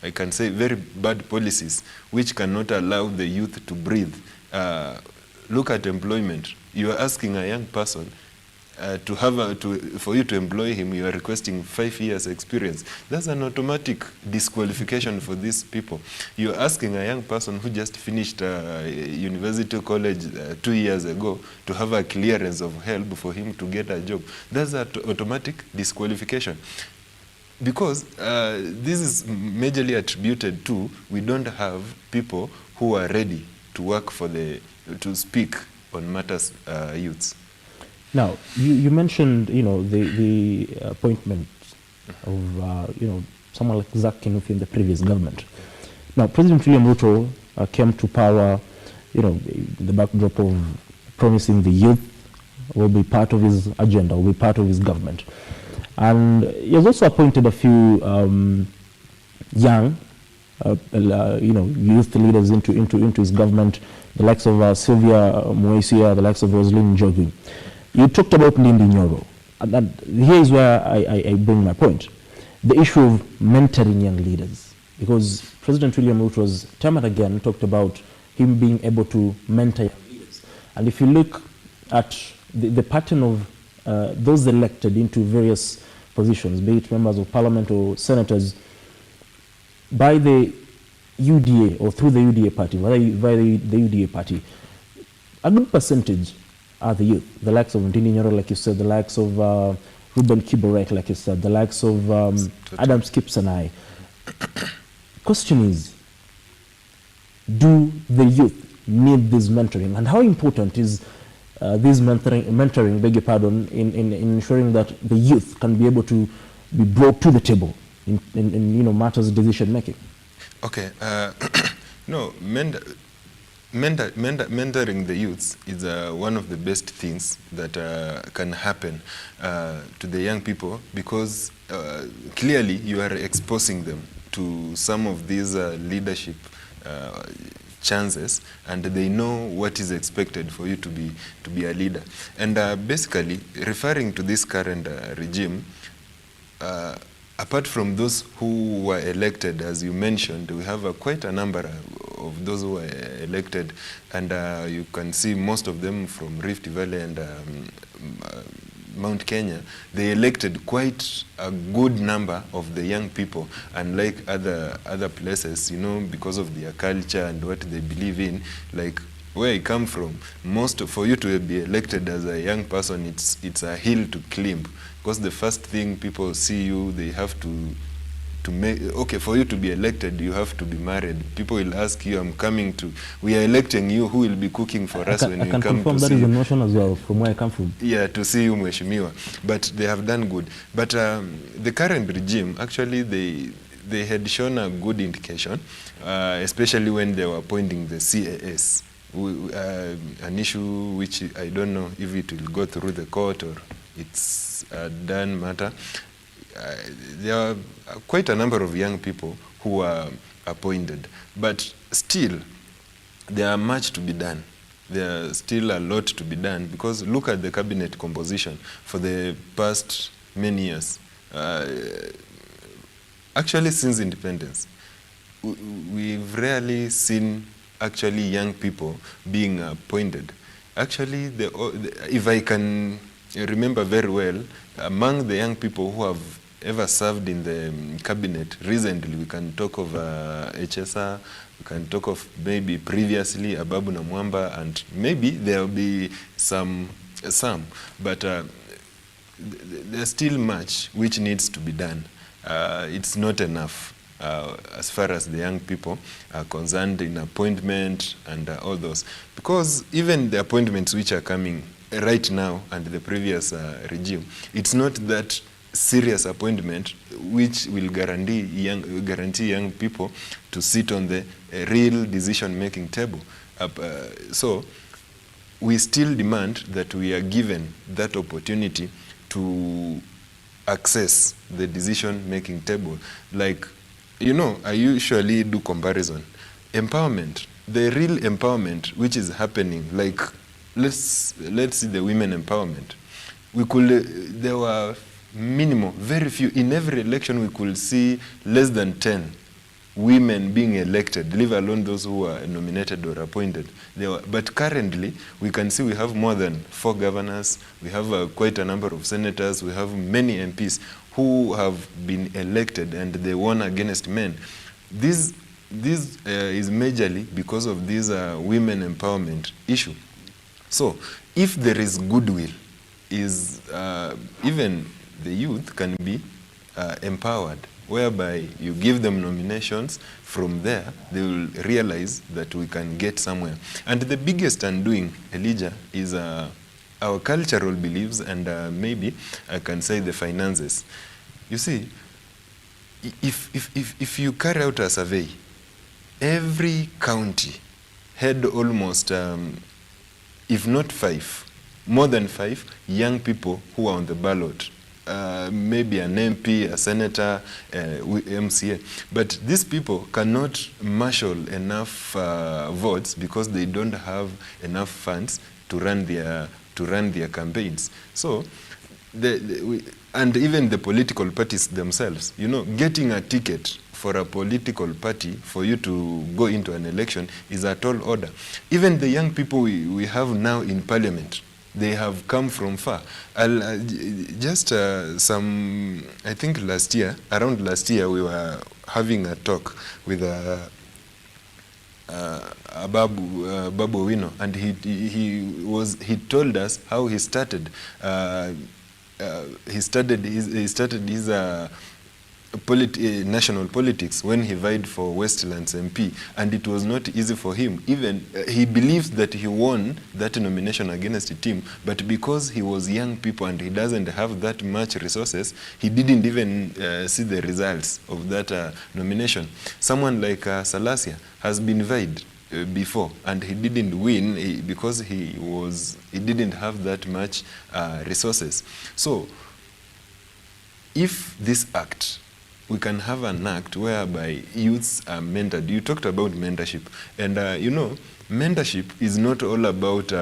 I can say very bad policies which cannot allow the youth to breathe. Look at employment. You are asking a young person for you to employ him, you are requesting 5 years experience. That's an automatic disqualification for these people. You're asking a young person who just finished university college 2 years ago to have a clearance of help for him to get a job. That's an automatic disqualification. Because this is majorly attributed to, we don't have people who are ready to work to speak on matters youths. Now, you mentioned, the appointment of, someone like Zach Kinuthi in the previous government. Now, President William RUTO came to power, the backdrop of promising the youth will be part of his agenda, will be part of his government. And he has also appointed a few young youth leaders into his government, the likes of Sylvia Muesia, the likes of Roslyn Njogu. You talked about Ndindi Nyoro. And here is where I bring my point. The issue of mentoring young leaders. Because President William Ruto has time and again talked about him being able to mentor young leaders. And if you look at the pattern of those elected into various positions, be it members of parliament or senators, by the UDA or through the UDA party, via the UDA party, a good percentage are the youth, the likes of Ndindi Nyoro, like you said, the likes of Ruben Kiborek, like you said, the likes of Adam Skipsanai. Question is, do the youth need this mentoring? And how important is this mentoring, beg your pardon, in ensuring that the youth can be able to be brought to the table in matters of decision making? Okay, no, mentoring the youths is one of the best things that can happen to the young people, because clearly you are exposing them to some of these leadership chances, and they know what is expected for you to be a leader. And basically, referring to this current regime, apart from those who were elected, as you mentioned, we have quite a number of those who were elected, and you can see most of them from Rift Valley and Mount Kenya. They elected quite a good number of the young people, unlike other places, because of their culture and what they believe in. Like where I come from, for you to be elected as a young person, it's a hill to climb, because the first thing people see you, they have to make, okay, for you to be elected, you have to be married. People will ask you, we are electing you, who will be cooking for us when we come to see you? I can confirm that is a notion as well, from where I come from. Yeah, to see you, Mheshimiwa. But they have done good. But the current regime, actually, they had shown a good indication, especially when they were appointing the CAS, an issue which I don't know if it will go through the court or it's a done matter. There are quite a number of young people who are appointed, but still there are much to be done. There are still a lot to be done, because look at the cabinet composition for the past many years. Actually, since independence, we've rarely seen actually young people being appointed. Actually, if I can remember very well, among the young people who have ever served in the cabinet recently, we can talk of HSR, we can talk of maybe previously Ababu Namwamba, and maybe there will be some, but there's still much which needs to be done. It's not enough as far as the young people are concerned in appointment and all those, because even the appointments which are coming right now and the previous regime, it's not that serious appointment which will guarantee young people to sit on the real decision-making table. So we still demand that we are given that opportunity to access the decision-making table. Like, I usually do comparison. Empowerment, the real empowerment which is happening, like let's see the women empowerment. There were minimum, very few. In every election we could see less than 10 women being elected, leave alone those who were nominated or appointed. But currently we can see we have more than 4 governors, we have quite a number of senators, we have many MPs who have been elected and they won against men. This is majorly because of this women empowerment issue. So if there is goodwill, even the youth can be empowered, whereby you give them nominations. From there, they will realize that we can get somewhere. And the biggest undoing, Elijah, is our cultural beliefs and maybe I can say the finances. You see, if you carry out a survey, every county had almost, if not 5, more than 5 young people who are on the ballot maybe an MP, a senator, MCA. But these people cannot marshal enough votes because they don't have enough funds to run their campaigns. So, and even the political parties themselves, you know, getting a ticket for a political party for you to go into an election is a tall order. Even the young people we have now in parliament, they have come from far. I think around last year, we were having a talk with Babu Wino, and he told us how he started. He started his national politics when he vied for Westlands MP, and it was not easy for him. Even he believes that he won that nomination against the team, but because he was young people and he doesn't have that much resources, he didn't even see the results of that nomination. Someone like Salasia has been vied before, and he didn't win because he didn't have that much resources. So if this act, we can have an act whereby youths are mentored. You talked about mentorship, and you know, mentorship is not all about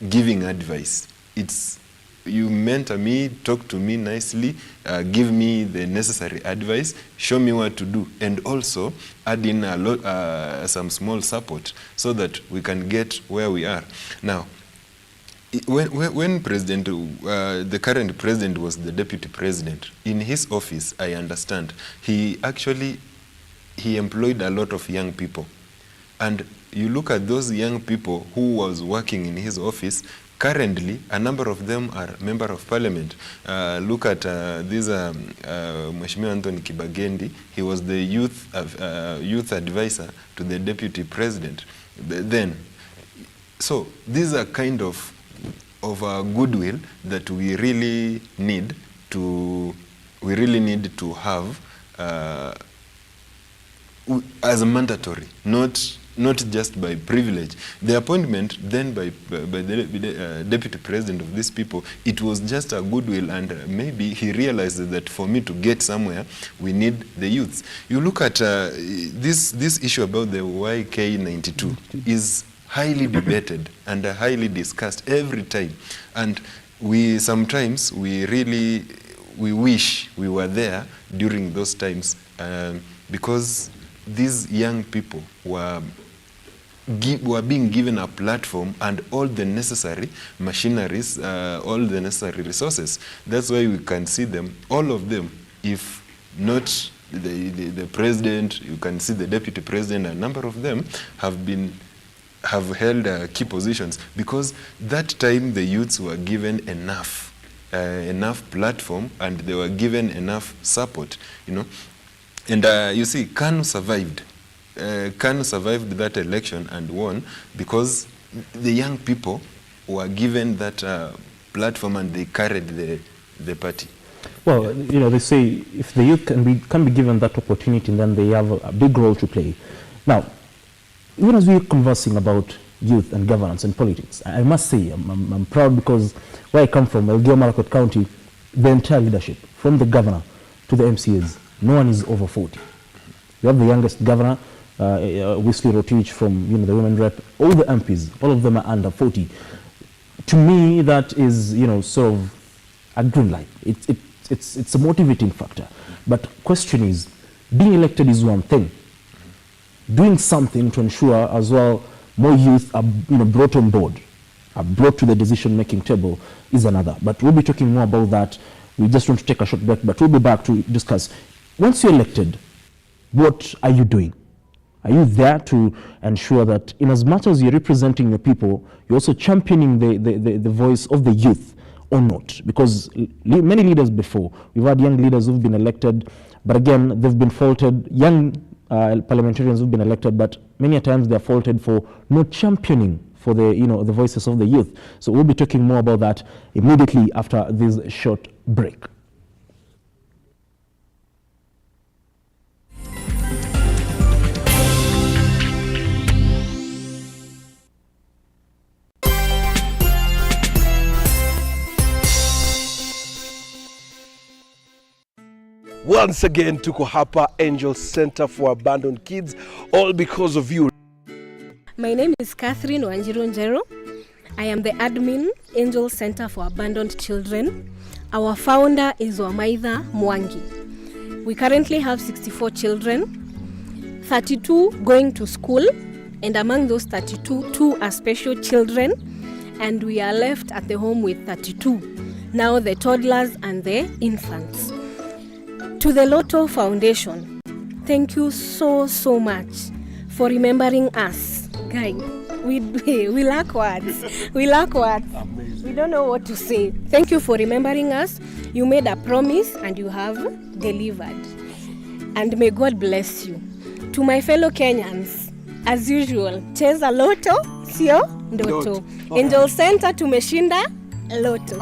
giving advice. It's you mentor me, talk to me nicely, give me the necessary advice, show me what to do, and also add in some small support so that we can get where we are. Now, when the current president was the deputy president, in his office, I understand, he employed a lot of young people. And you look at those young people who was working in his office, currently, a number of them are member of parliament. Look at this Mheshimiwa Anthony Kibagendi. He was the youth advisor to the deputy president. So these are kind of goodwill that we really need to have as mandatory, not just by privilege. The appointment then by the deputy president of these people, it was just a goodwill, and maybe he realized that for me to get somewhere, we need the youths. You look at this issue about the YK92 is highly debated and highly discussed every time, and sometimes we wish we were there during those times, because these young people were being given a platform and all the necessary machineries, all the necessary resources. That's why we can see them, all of them, if not the president, you can see the deputy president, a number of them have held key positions, because that time the youths were given enough platform, and they were given enough support, you know. And you see, KANU survived that election and won because the young people were given that platform, and they carried the party. Well, you know, they say if the youth can be given that opportunity, then they have a big role to play. Now, even as we're conversing about youth and governance and politics, I must say I'm proud, because where I come from, Elgeyo Marakwet County, the entire leadership, from the governor to the MCAs, no one is over 40. You have the youngest governor, Wesley Rotich, from the women rep. All the MPs, all of them are under 40. To me, that is sort of a green light. It's a motivating factor. But question is, being elected is one thing. Doing something to ensure as well more youth are brought on board, are brought to the decision-making table is another. But we'll be talking more about that. We just want to take a short break, but we'll be back to discuss. Once you're elected, what are you doing? Are you there to ensure that in as much as you're representing the people, you're also championing the voice of the youth, or not? Because many leaders before, we've had young leaders who've been elected, but again, they've been faulted. Young parliamentarians who've been elected, but many a times they're faulted for not championing for the voices of the youth. So we'll be talking more about that immediately after this short break. Once again, tuko hapa Angel Center for Abandoned Kids, all because of you. My name is Keitany Wanjiru. I am the admin, Angel Center for Abandoned Children. Our founder is Wamaitha Mwangi. We currently have 64 children, 32 going to school, and among those 32, 2 are special children, and we are left at the home with 32. Now the toddlers and the infants. To the RUTO Foundation, thank you so much for remembering us. Guy, we lack words. We lack words. Amazing. We don't know what to say. Thank you for remembering us. You made a promise and you have delivered. And may God bless you. To my fellow Kenyans, as usual, cheza loto, sio ndoto. Angel Center tumeshinda loto.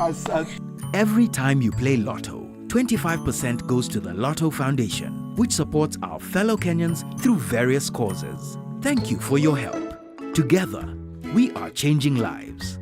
Every time you play Lotto, 25% goes to the RUTO Foundation, which supports our fellow Kenyans through various causes. Thank you for your help. Together, we are changing lives.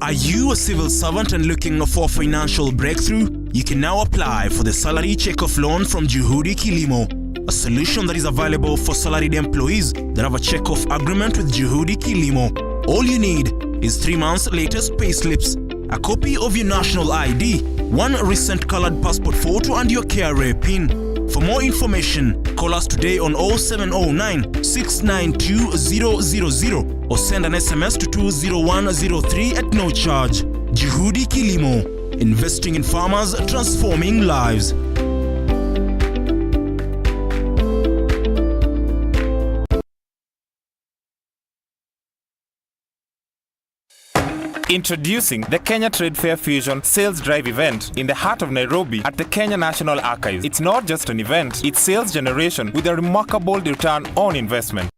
Are you a civil servant and looking for financial breakthrough? You can now apply for the salary check-off loan from Juhudi Kilimo, a solution that is available for salaried employees that have a check-off agreement with Juhudi Kilimo. All you need is 3 months' latest payslips, a copy of your national ID, 1 recent colored passport photo, and your KRA PIN. For more information, call us today on 0709 692 000 or send an SMS to 20103 at no charge. Juhudi Kilimo, investing in farmers, transforming lives. Introducing the Kenya Trade Fair Fusion Sales Drive event in the heart of Nairobi at the Kenya National Archives. It's not just an event, it's sales generation with a remarkable return on investment.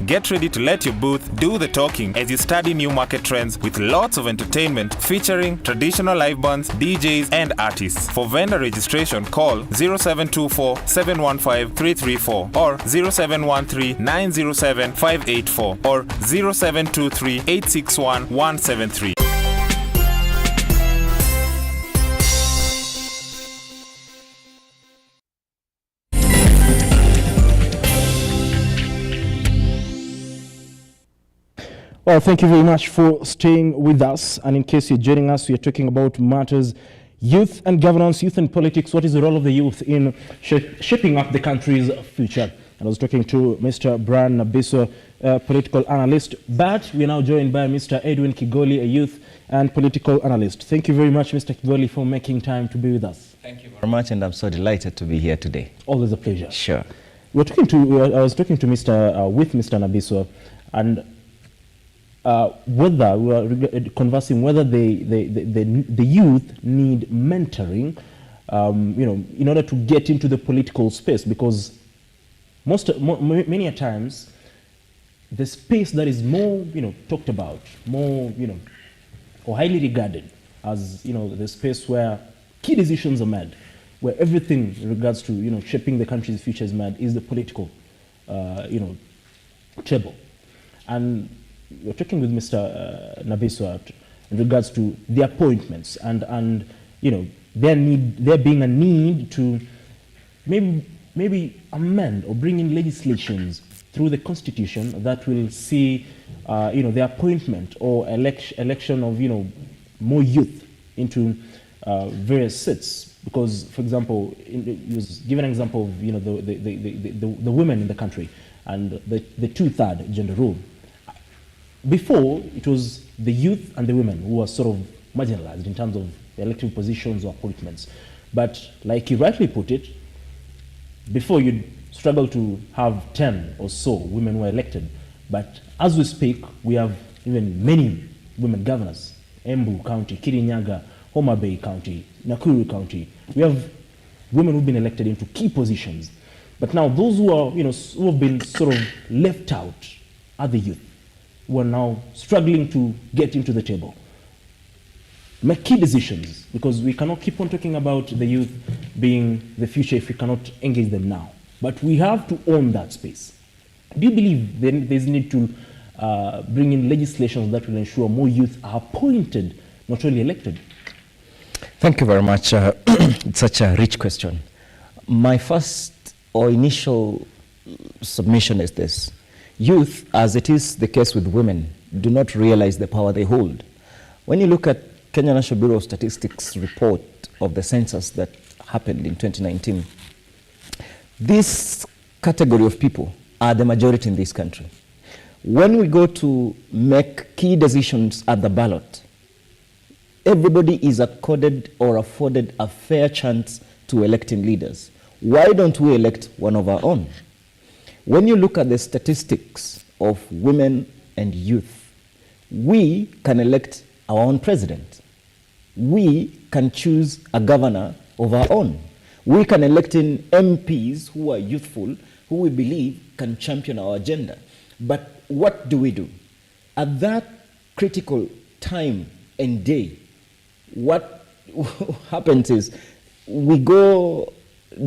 Get ready to let your booth do the talking as you study new market trends with lots of entertainment featuring traditional live bands, DJs and artists. For vendor registration, call 0724 715 334 or 0713 907 584 or 0723 861 173. Well, thank you very much for staying with us. And in case you're joining us, we are talking about matters youth and governance, youth and politics. What is the role of the youth in shaping up the country's future? And I was talking to Mr. Brian Nabiso, a political analyst, but we are now joined by Mr. Edwin Kigoli, a youth and political analyst. Thank you very much, Mr. Kigoli, for making time to be with us. Thank you very much, and I'm so delighted to be here today. Always a pleasure. Sure. I was talking to Mr. Nabiso, and whether we are conversing whether the youth need mentoring, in order to get into the political space, because many a times the space that is more talked about, more or highly regarded as the space where key decisions are made, where everything in regards to shaping the country's future is made, is the political table. And we're talking with Mr. Nabiso in regards to the appointments and there being a need to maybe amend or bring in legislations through the constitution that will see the appointment or election of more youth into various seats. Because, for example, he was given an example of the women in the country and the 2/3 gender rule. Before, it was the youth and the women who were sort of marginalized in terms of elective positions or appointments. But like you rightly put it, before you'd struggle to have 10 or so women who were elected. But as we speak, we have even many women governors. Embu County, Kirinyaga, Homa Bay County, Nakuru County. We have women who've been elected into key positions. But now those who are, who have been sort of left out are the youth, who are now struggling to get into the table, make key decisions, because we cannot keep on talking about the youth being the future if we cannot engage them now. But we have to own that space. Do you believe then there's need to bring in legislation that will ensure more youth are appointed, not only elected? Thank you very much. It's such a rich question. My first or initial submission is this. Youth, as it is the case with women, do not realize the power they hold. When you look at Kenya National Bureau of Statistics report of the census that happened in 2019, this category of people are the majority in this country. When we go to make key decisions at the ballot, everybody is accorded or afforded a fair chance to electing leaders. Why don't we elect one of our own? When you look at the statistics of women and youth, we can elect our own president. We can choose a governor of our own. We can elect in MPs who are youthful, who we believe can champion our agenda. But what do? At that critical time and day, what happens is we go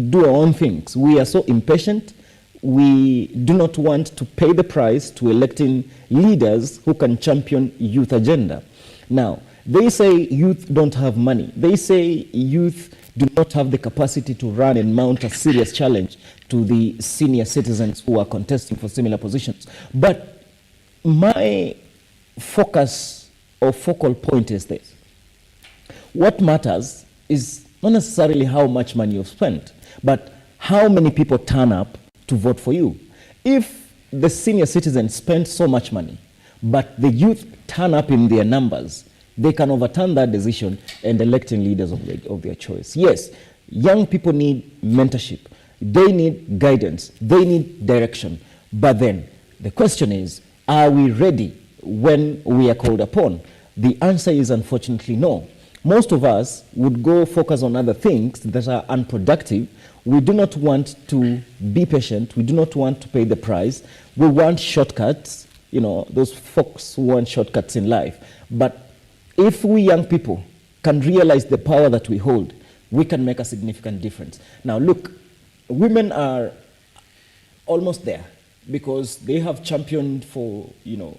do our own things. We are so impatient. We do not want to pay the price to electing leaders who can champion youth agenda. Now, they say youth don't have money. They say youth do not have the capacity to run and mount a serious challenge to the senior citizens who are contesting for similar positions. But my focus or focal point is this. What matters is not necessarily how much money you've spent, but how many people turn up to vote for you. If the senior citizens spend so much money, but the youth turn up in their numbers, they can overturn that decision and electing leaders of their choice. Yes, young people need mentorship. They need guidance. They need direction. But then the question is, are we ready when we are called upon? The answer is unfortunately no. Most of us would go focus on other things that are unproductive. We do not want to be patient. We do not want to pay the price. We want shortcuts, you know, those folks who want shortcuts in life. But if we young people can realize the power that we hold, we can make a significant difference. Now look, women are almost there because they have championed for, you know,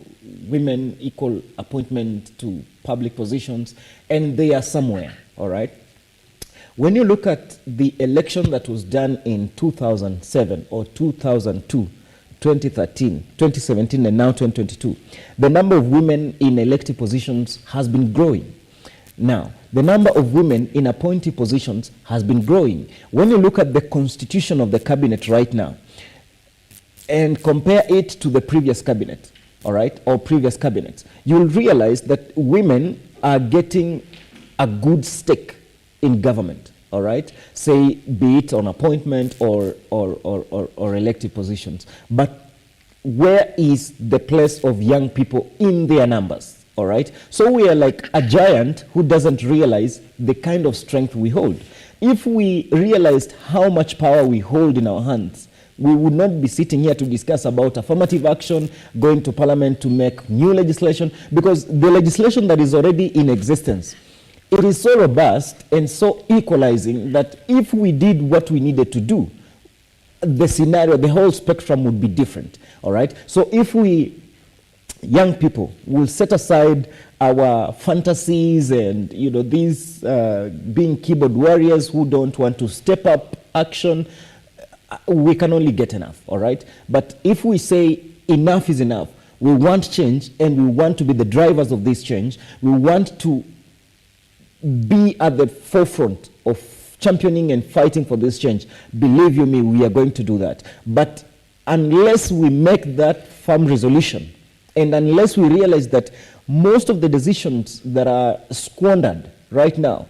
women equal appointment to public positions, and they are somewhere, all right? When you look at the election that was done in 2007 or 2002, 2013, 2017, and now 2022, the number of women in elective positions has been growing. Now, the number of women in appointed positions has been growing. When you look at the constitution of the cabinet right now and compare it to the previous cabinet, all right, or previous cabinets, you'll realize that women are getting a good stake in government, all right, say be it on appointment or elective positions. But where is the place of young people in their numbers, all right? So we are like a giant who doesn't realize the kind of strength we hold. If we realized how much power we hold in our hands, we would not be sitting here to discuss about affirmative action, going to parliament to make new legislation, because the legislation that is already in existence, it is so robust and so equalizing that if we did what we needed to do, the scenario, the whole spectrum would be different, all right? So if we, young people, will set aside our fantasies and, you know, these being keyboard warriors who don't want to step up action, we can only get enough, all right? But if we say enough is enough, we want change and we want to be the drivers of this change, we want to be at the forefront of championing and fighting for this change, believe you me, we are going to do that. But unless we make that firm resolution, and unless we realize that most of the decisions that are squandered right now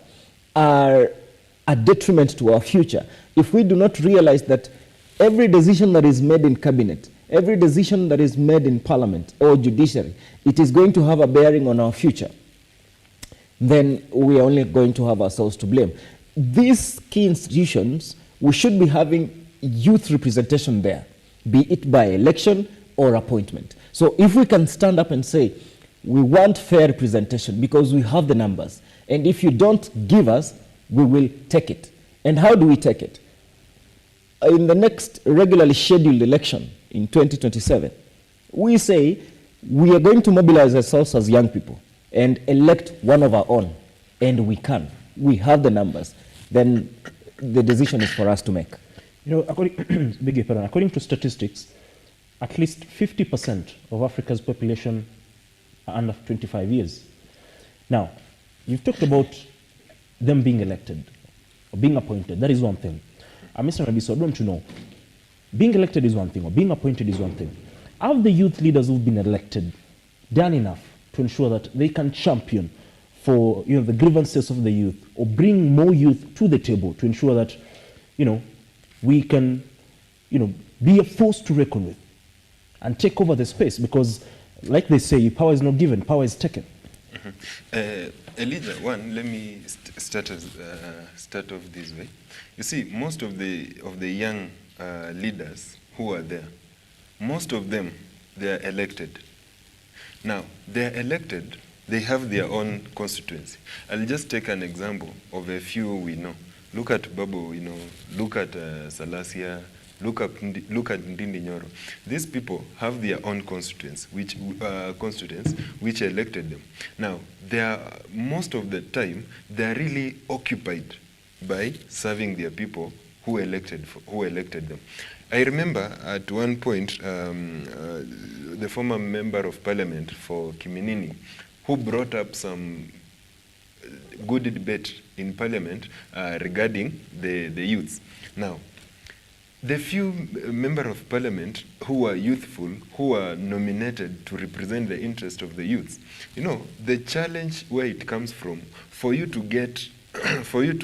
are a detriment to our future, if we do not realize that every decision that is made in cabinet, every decision that is made in parliament or judiciary, it is going to have a bearing on our future, then we are only going to have ourselves to blame. These key institutions, we should be having youth representation there, be it by election or appointment. So if we can stand up and say, we want fair representation because we have the numbers, and if you don't give us, we will take it. And how do we take it? In the next regularly scheduled election in 2027, we say we are going to mobilize ourselves as young people and elect one of our own, and we can. We have the numbers. Then the decision is for us to make. You know, according to statistics, at least 50% of Africa's population are under 25 years. Now, you've talked about them being elected, or being appointed. That is one thing. Mr. Nabiso, don't you know, being elected is one thing, or being appointed is one thing. Have the youth leaders who've been elected done enough to ensure that they can champion for the grievances of the youth, or bring more youth to the table to ensure that we can be a force to reckon with and take over the space? Because like they say, power is not given, power is taken. Elijah, let me start off this way. You see, most of the young leaders who are there, most of them, they are elected. Now, they are elected, they have their own constituency. I'll just take an example of a few we know. Look at Babu, look at Salasia, look at Ndindi Nyoro. These people have their own constituents which elected them. Now, most of the time, they are really occupied by serving their people who elected them. I remember at one point, the former member of parliament for Kiminini, who brought up some good debate in parliament regarding the youths. Now, the few members of parliament who are youthful, who are nominated to represent the interest of the youths, the challenge where it comes from, for you to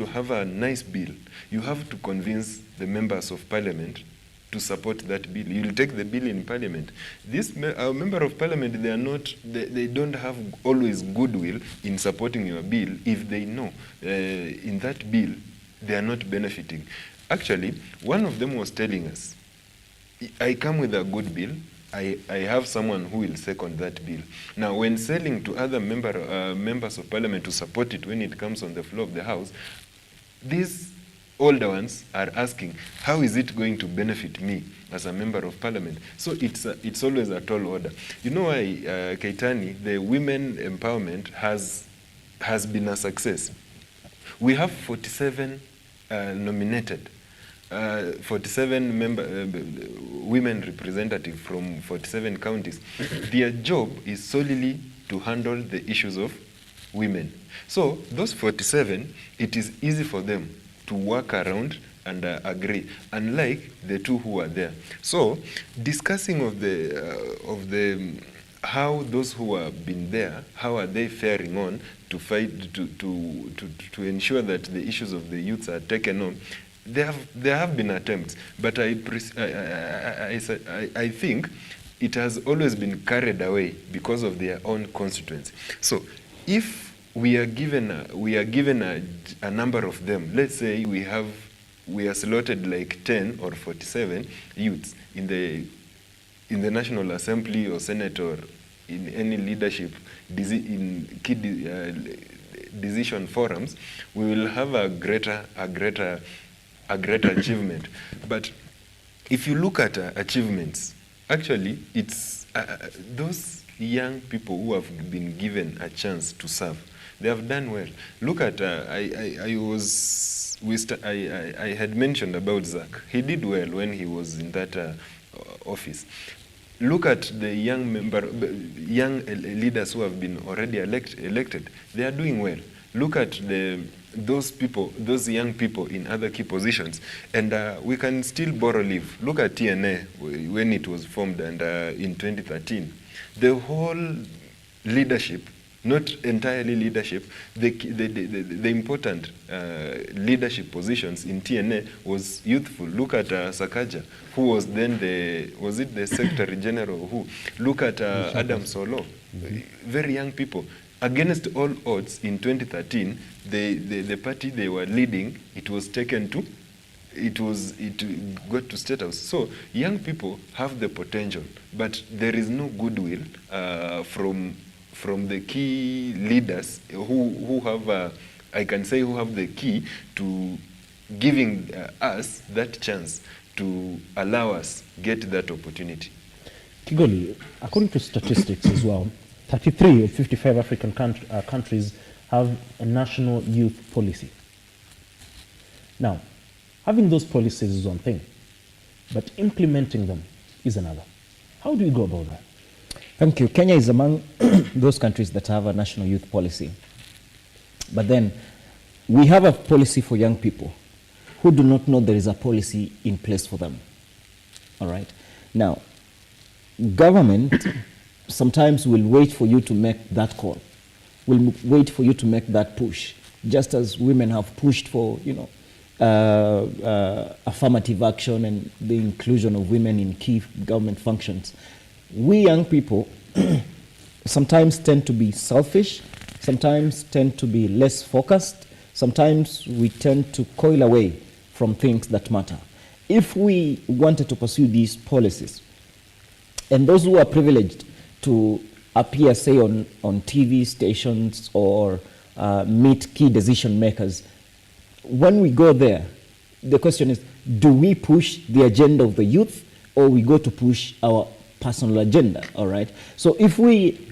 have a nice bill, you have to convince the members of parliament to support that bill. You'll take the bill in parliament. Our member of parliament, they don't have always goodwill in supporting your bill if they know in that bill they are not benefiting. Actually, one of them was telling us, I come with a good bill, I have someone who will second that bill. Now, when selling to other members of parliament to support it when it comes on the floor of the House, these older ones are asking, how is it going to benefit me as a member of parliament? So it's always a tall order. You know why, Keitany, the women empowerment has been a success. We have 47 nominated, 47 women representatives from 47 counties. Their job is solely to handle the issues of women. So those 47, it is easy for them to work around and agree, unlike the two who are there. So discussing of the how those who have been there, how are they faring on to fight to ensure that the issues of the youths are taken on. There have been attempts, but I think it has always been carried away because of their own constituency. So if we are given a number of them, let's say we are slotted like 10 or 47 youths in the National Assembly or Senate or in any leadership in key decision forums, we will have a greater achievement. But if you look at achievements, actually it's those young people who have been given a chance to serve, they have done well. Look at I had mentioned about Zach. He did well when he was in that office. Look at the young leaders who have been already elected. They are doing well. Look at those young people in other key positions, and we can still borrow leave. Look at TNA when it was formed, and in 2013, the whole leadership, not entirely leadership, the important leadership positions in TNA was youthful. Look at Sakaja, who was then was it the Secretary General? Who? Look at Adam Solo, very young people. Against all odds, in 2013, the party they were leading, it got to State House. So young people have the potential, but there is no goodwill from the key leaders who have, I can say, who have the key to giving us that chance to allow us get that opportunity. Kigoli, according to statistics as well, 33 of 55 African countries have a national youth policy. Now, having those policies is one thing, but implementing them is another. How do you go about that? Thank you. Kenya is among those countries that have a national youth policy. But then we have a policy for young people who do not know there is a policy in place for them. All right? Now, government sometimes will wait for you to make that call, will wait for you to make that push, just as women have pushed for, affirmative action and the inclusion of women in key government functions. We young people sometimes tend to be selfish, sometimes tend to be less focused, sometimes we tend to coil away from things that matter. If we wanted to pursue these policies, and those who are privileged to appear, say, on TV stations or meet key decision makers, when we go there, the question is, do we push the agenda of the youth or we go to push our personal agenda, all right? So if we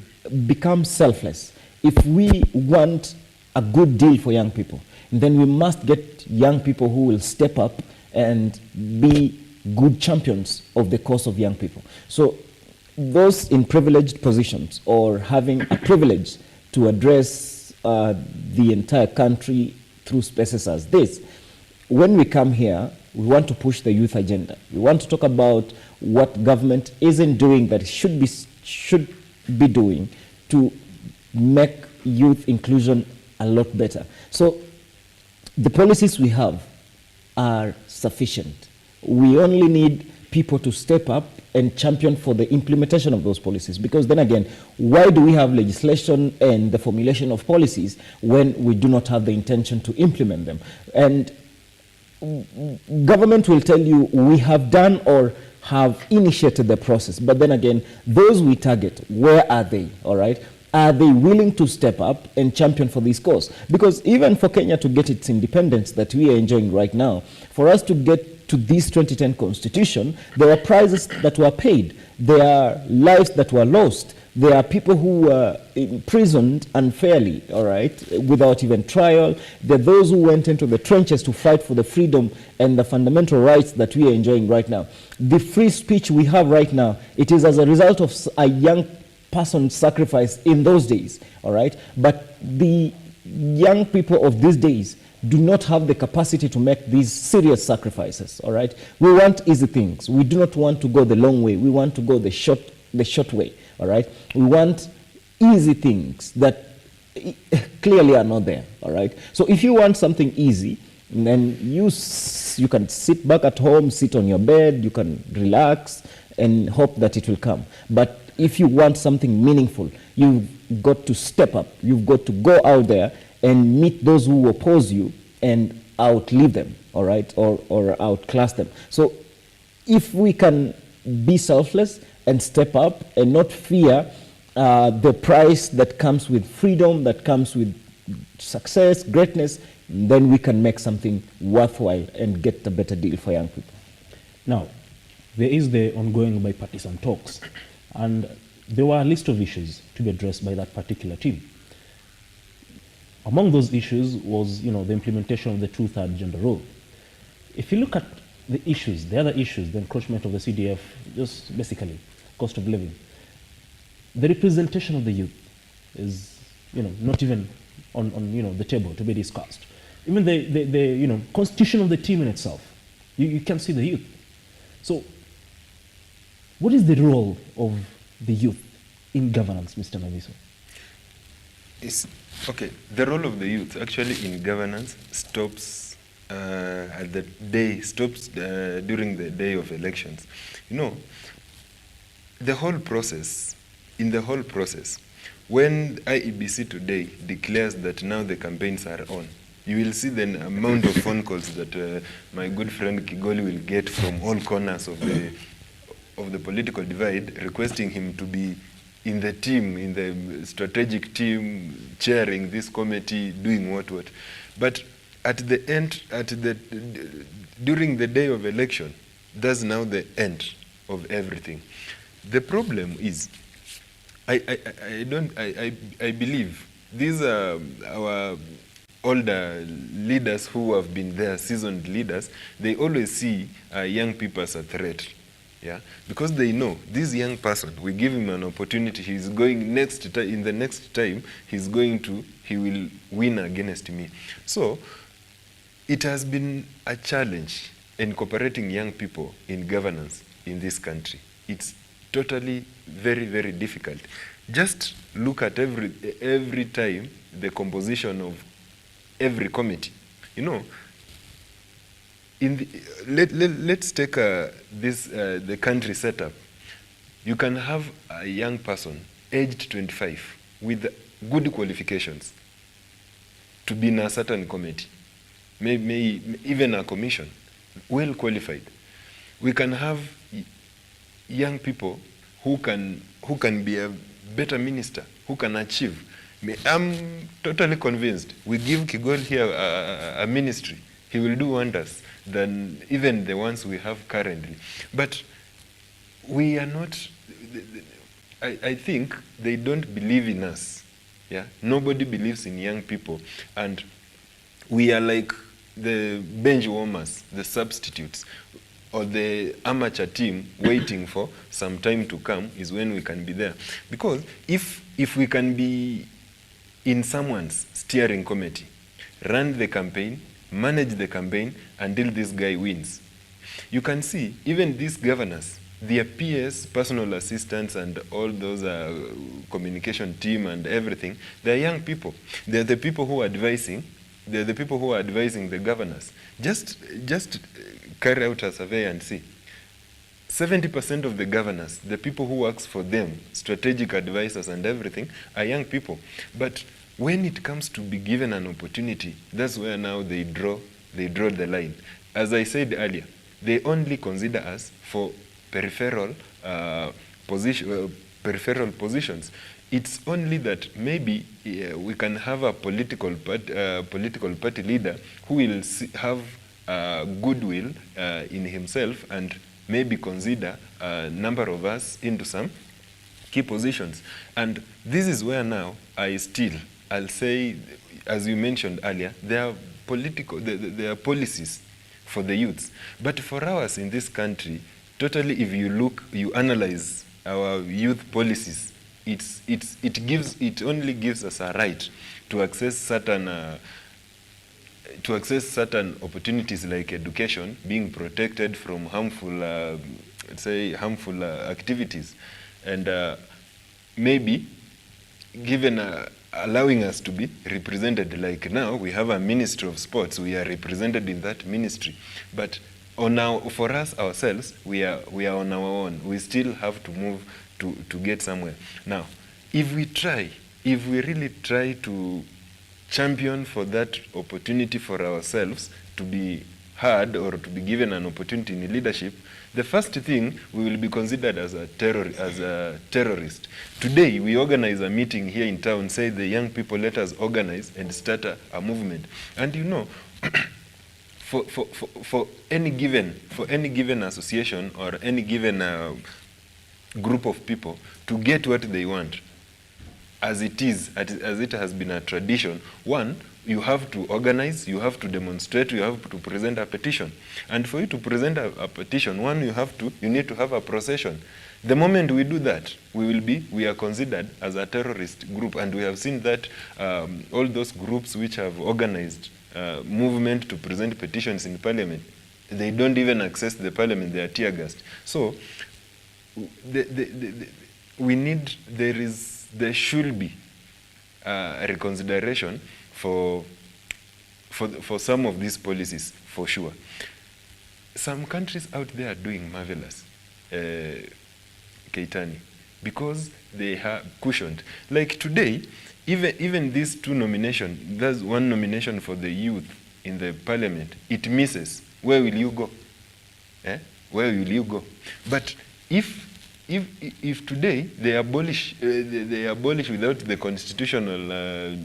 become selfless, if we want a good deal for young people, then we must get young people who will step up and be good champions of the cause of young people. So those in privileged positions or having a privilege to address the entire country through spaces as this, when we come here, we want to push the youth agenda. We want to talk about what government isn't doing that should be doing to make youth inclusion a lot better. So the policies we have are sufficient. We only need people to step up and champion for the implementation of those policies. Because then again, why do we have legislation and the formulation of policies when we do not have the intention to implement them? And government will tell you we have done or have initiated the process. But then again, those we target, where are they, all right? Are they willing to step up and champion for this cause? Because even for Kenya to get its independence that we are enjoying right now, for us to get to this 2010 constitution, there were prices that were paid. There are lives that were lost. There are people who were imprisoned unfairly, all right, without even trial. There are those who went into the trenches to fight for the freedom and the fundamental rights that we are enjoying right now. The free speech we have right now, it is as a result of a young person's sacrifice in those days, all right? But the young people of these days do not have the capacity to make these serious sacrifices, all right? We want easy things. We do not want to go the long way. We want to go the short way, all right? We want easy things that clearly are not there, all right? So if you want something easy, then you can sit back at home, sit on your bed, you can relax and hope that it will come. But if you want something meaningful, you've got to step up. You've got to go out there and meet those who oppose you and outlive them, all right, or outclass them. So if we can be selfless and step up and not fear the price that comes with freedom, that comes with success, greatness, then we can make something worthwhile and get a better deal for young people. Now, there is the ongoing bipartisan talks, and there were a list of issues to be addressed by that particular team. Among those issues was, the implementation of the two-third gender role. If you look at the issues, the other issues, the encroachment of the CDF, just basically cost of living, the representation of the youth is, not even on the table to be discussed. Even the constitution of the team in itself, you can see the youth. So, what is the role of the youth in governance, Mr. Naviso? Okay, the role of the youth actually in governance stops during the day of elections. The whole process, when IEBC today declares that now the campaigns are on, you will see the amount of phone calls that my good friend Kigoli will get from all corners of the political divide, requesting him to be in the team, in the strategic team, chairing this committee, doing what. But at the end, during the day of election, that's now the end of everything. The problem is, I believe these are our older leaders who have been there, seasoned leaders. They always see young people as a threat. Yeah, because they know this young person, we give him an opportunity, he's going in the next time, he will win against me. So it has been a challenge incorporating young people in governance in this country. It's totally very, very difficult. Just look at every time the composition of every committee. You know, let's take the country setup. You can have a young person aged 25 with good qualifications to be in a certain committee, maybe even a commission, well qualified. We can have young people who can be a better minister, who can achieve. I'm totally convinced. We give Kigol here a ministry, he will do wonders than even the ones we have currently. But we are not, I think they don't believe in us. Yeah, nobody believes in young people, and we are like the bench warmers, the substitutes, or the amateur team waiting for some time to come is when we can be there. Because if we can be in someone's steering committee, run the campaign, manage the campaign until this guy wins, you can see even these governors, their PS, personal assistants, and all those communication team and everything, they're young people. They're the people who are advising. They're the people who are advising the governors. Just carry out a survey and see. 70% of the governors, the people who works for them, strategic advisors and everything, are young people. But when it comes to be given an opportunity, that's where now they draw the line. As I said earlier, they only consider us for peripheral positions. It's only that maybe we can have a political party leader who will have goodwill in himself and maybe consider a number of us into some key positions. And this is where now I'll say, as you mentioned earlier, there are policies for the youths. But for us in this country, totally, if you analyze our youth policies, it only gives us a right to access certain opportunities like education, being protected from harmful activities, and maybe given allowing us to be represented. Like now, we have a Ministry of Sports. We are represented in that ministry, but for us ourselves, we are on our own. We still have to move to get somewhere. Now, if we really try to champion for that opportunity for ourselves to be heard or to be given an opportunity in leadership, the first thing, we will be considered as a terrorist. Today, we organize a meeting here in town, say the young people, let us organize and start a movement. And you know, for any given association or any given group of people to get what they want, as it has been a tradition, one, you have to organize, you have to demonstrate, you have to present a petition. And for you to present a petition, one, you need to have a procession. The moment we do that, we are considered as a terrorist group. And we have seen that all those groups which have organized movement to present petitions in parliament, they don't even access the parliament, they are tear gassed. So there should be a reconsideration for some of these policies, for sure. Some countries out there are doing marvelous, Keitany, because they have cushioned. Like today, even these two nominations, there's one nomination for the youth in the parliament, it misses. Where will you go? Where will you go? But if today they abolish without the constitutional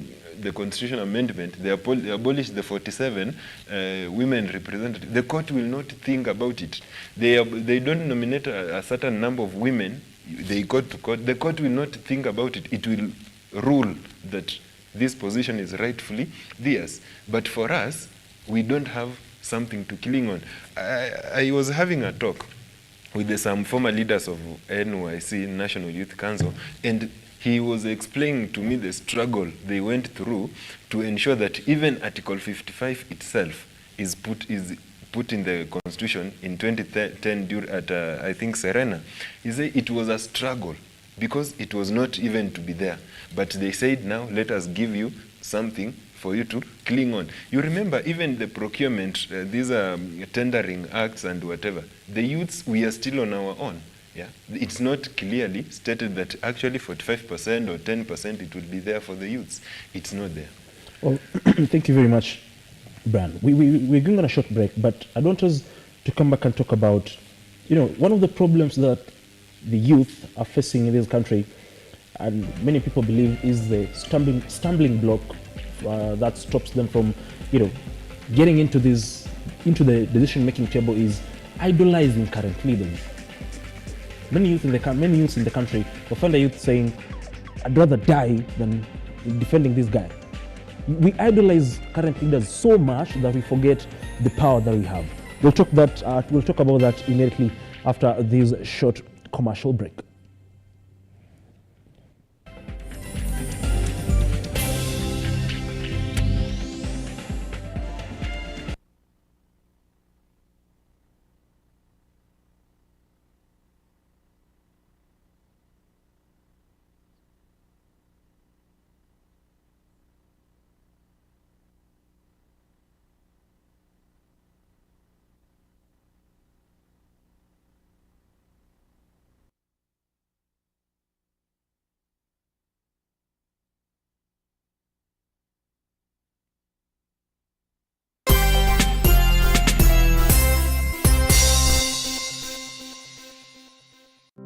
the constitutional amendment, they abolished the 47 women representatives. The court will not think about it. They don't nominate a certain number of women. They go to court. The court will not think about it. It will rule that this position is rightfully theirs. But for us, we don't have something to cling on. I was having a talk with some former leaders of NYC, National Youth Council, and he was explaining to me the struggle they went through to ensure that even Article 55 itself is put in the Constitution in 2010 at, I think, Serena. He said it was a struggle because it was not even to be there. But they said, now let us give you something for you to cling on. You remember even the procurement, these are tendering acts and whatever. The youths, we are still on our own. Yeah, it's not clearly stated that actually 45% or 10% it will be there for the youths. It's not there. Well, thank you very much, Brian. We're going on a short break, but I want us to come back and talk about, one of the problems that the youth are facing in this country, and many people believe is the stumbling block that stops them from, getting into the decision-making table is idolizing current leaders. Many youths in the country will find a youth saying, I'd rather die than defending this guy. We idolize current leaders so much that we forget the power that we have. We'll talk about that immediately after this short commercial break.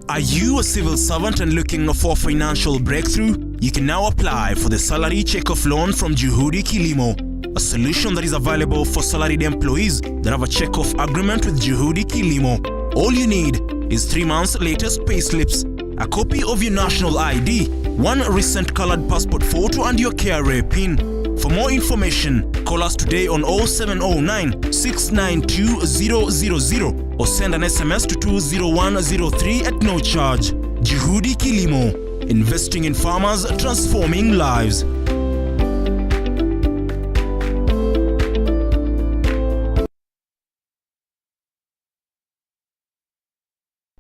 Are you a civil servant and looking for financial breakthrough? You can now apply for the salary check-off loan from Juhudi Kilimo, a solution that is available for salaried employees that have a check-off agreement with Juhudi Kilimo. All you need is 3 months latest payslips, a copy of your national ID, one recent colored passport photo and your KRA PIN. For more information, call us today on 0709 692 000 or send an SMS to 20103 at no charge. Juhudi Kilimo, investing in farmers, transforming lives.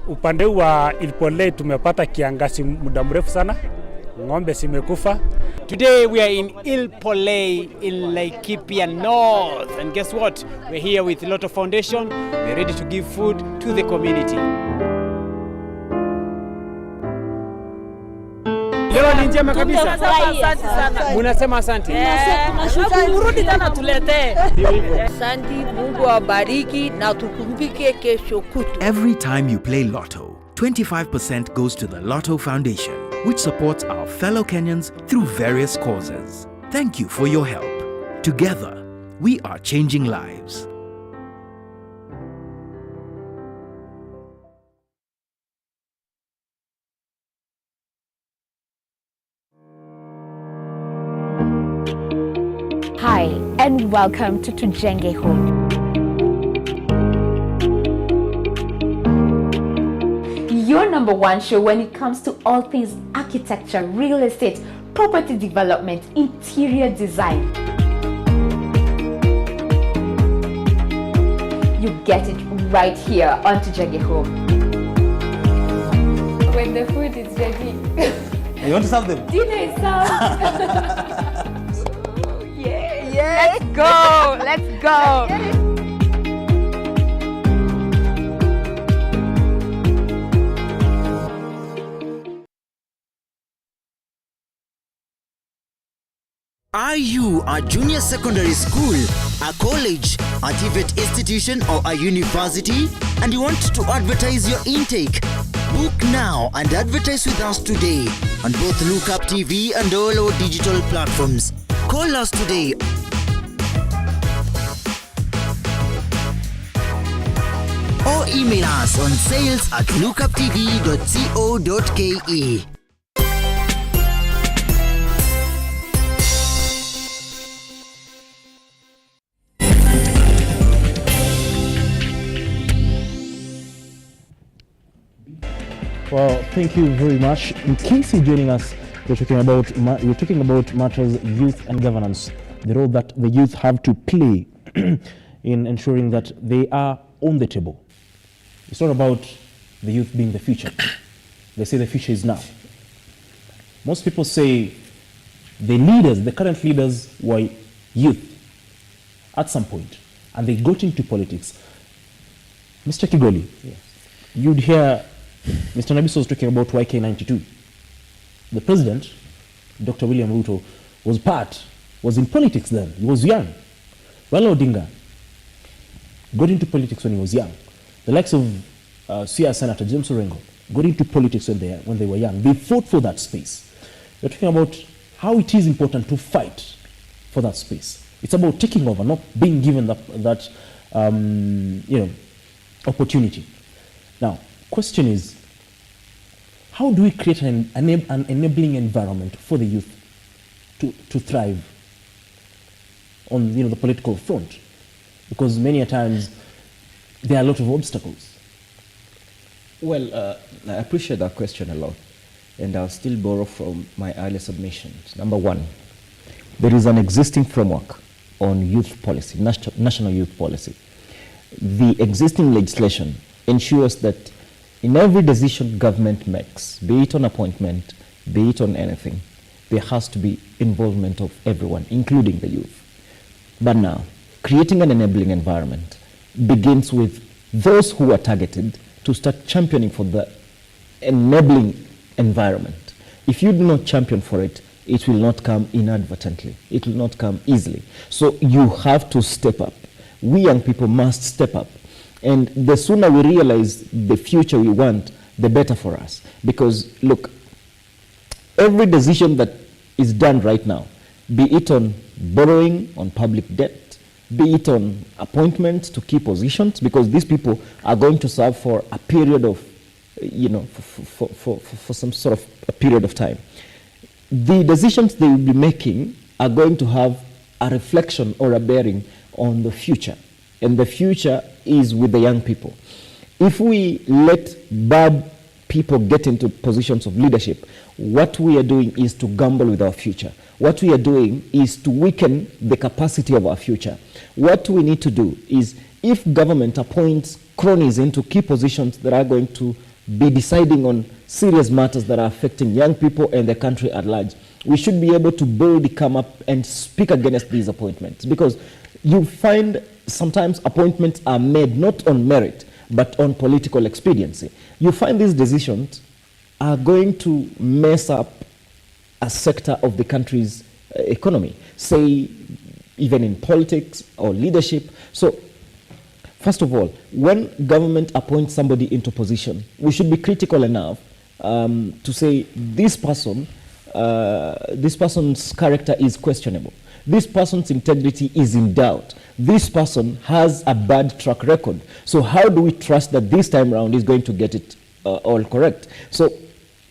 Upande wa Ilpolei tumepata kiangazi muda mrefu sana. Ng'ombe zimekufa. Today we are in Ilpolei in Laikipia North, and guess what? We're here with RUTO Foundation. We're ready to give food to the community. Leo ni njema kabisa. Asante sana. Munasema asante. Tunashukuru tena tuletee. Asante, Mungu awabariki na tukumbike kesho kutu. Every time you play Lotto, 25% goes to the RUTO Foundation, which supports our fellow Kenyans through various causes. Thank you for your help. Together, we are changing lives. Hi, and welcome to Tujenge Home. Your #1 show when it comes to all things architecture, real estate, property development, interior design. You get it right here on Tujenge Home. When the food is ready. You want to serve them? Dinner is served. Yeah. Let's go. Let's go. Are you a junior secondary school, a college, a TVET institution or a university and you want to advertise your intake? Book now and advertise with us today on both Lookuptv and all our digital platforms. Call us today. Or email us on sales@lookuptv.co.ke. Well, thank you very much. In case you're joining us, we're talking about matters youth and governance, the role that the youth have to play in ensuring that they are on the table. It's not about the youth being the future. They say the future is now. Most people say the leaders, the current leaders, were youth at some point, and they got into politics. Mr. Kigoli, yes. You'd hear Mr. Nabiso was talking about YK92. The president, Dr. William Ruto, was in politics then. He was young. Raila Odinga got into politics when he was young. The likes of CS Senator James Orengo got into politics when they were young. They fought for that space. We're talking about how it is important to fight for that space. It's about taking over, not being given that opportunity. Now, question is, how do we create an enabling environment for the youth to thrive on the political front? Because many a times there are a lot of obstacles. Well, I appreciate that question a lot, and I'll still borrow from my earlier submissions. Number one, there is an existing framework on youth policy, national youth policy. The existing legislation ensures that in every decision government makes, be it on appointment, be it on anything, there has to be involvement of everyone, including the youth. But now, creating an enabling environment begins with those who are targeted to start championing for the enabling environment. If you do not champion for it, it will not come inadvertently. It will not come easily. So you have to step up. We young people must step up. And the sooner we realize the future we want, the better for us. Because look, every decision that is done right now, be it on borrowing, on public debt, be it on appointments to key positions, because these people are going to serve for a period of, for some sort of a period of time. The decisions they will be making are going to have a reflection or a bearing on the future. And the future is with the young people. If we let bad people get into positions of leadership, what we are doing is to gamble with our future. What we are doing is to weaken the capacity of our future. What we need to do is, if government appoints cronies into key positions that are going to be deciding on serious matters that are affecting young people and the country at large, we should be able to boldly come up and speak against these appointments. Because you find sometimes appointments are made not on merit, but on political expediency. You find these decisions are going to mess up a sector of the country's economy, say even in politics or leadership. So first of all, when government appoints somebody into position, we should be critical enough to say this person's character is questionable. This person's integrity is in doubt. This person has a bad track record. So how do we trust that this time around is going to get it all correct? So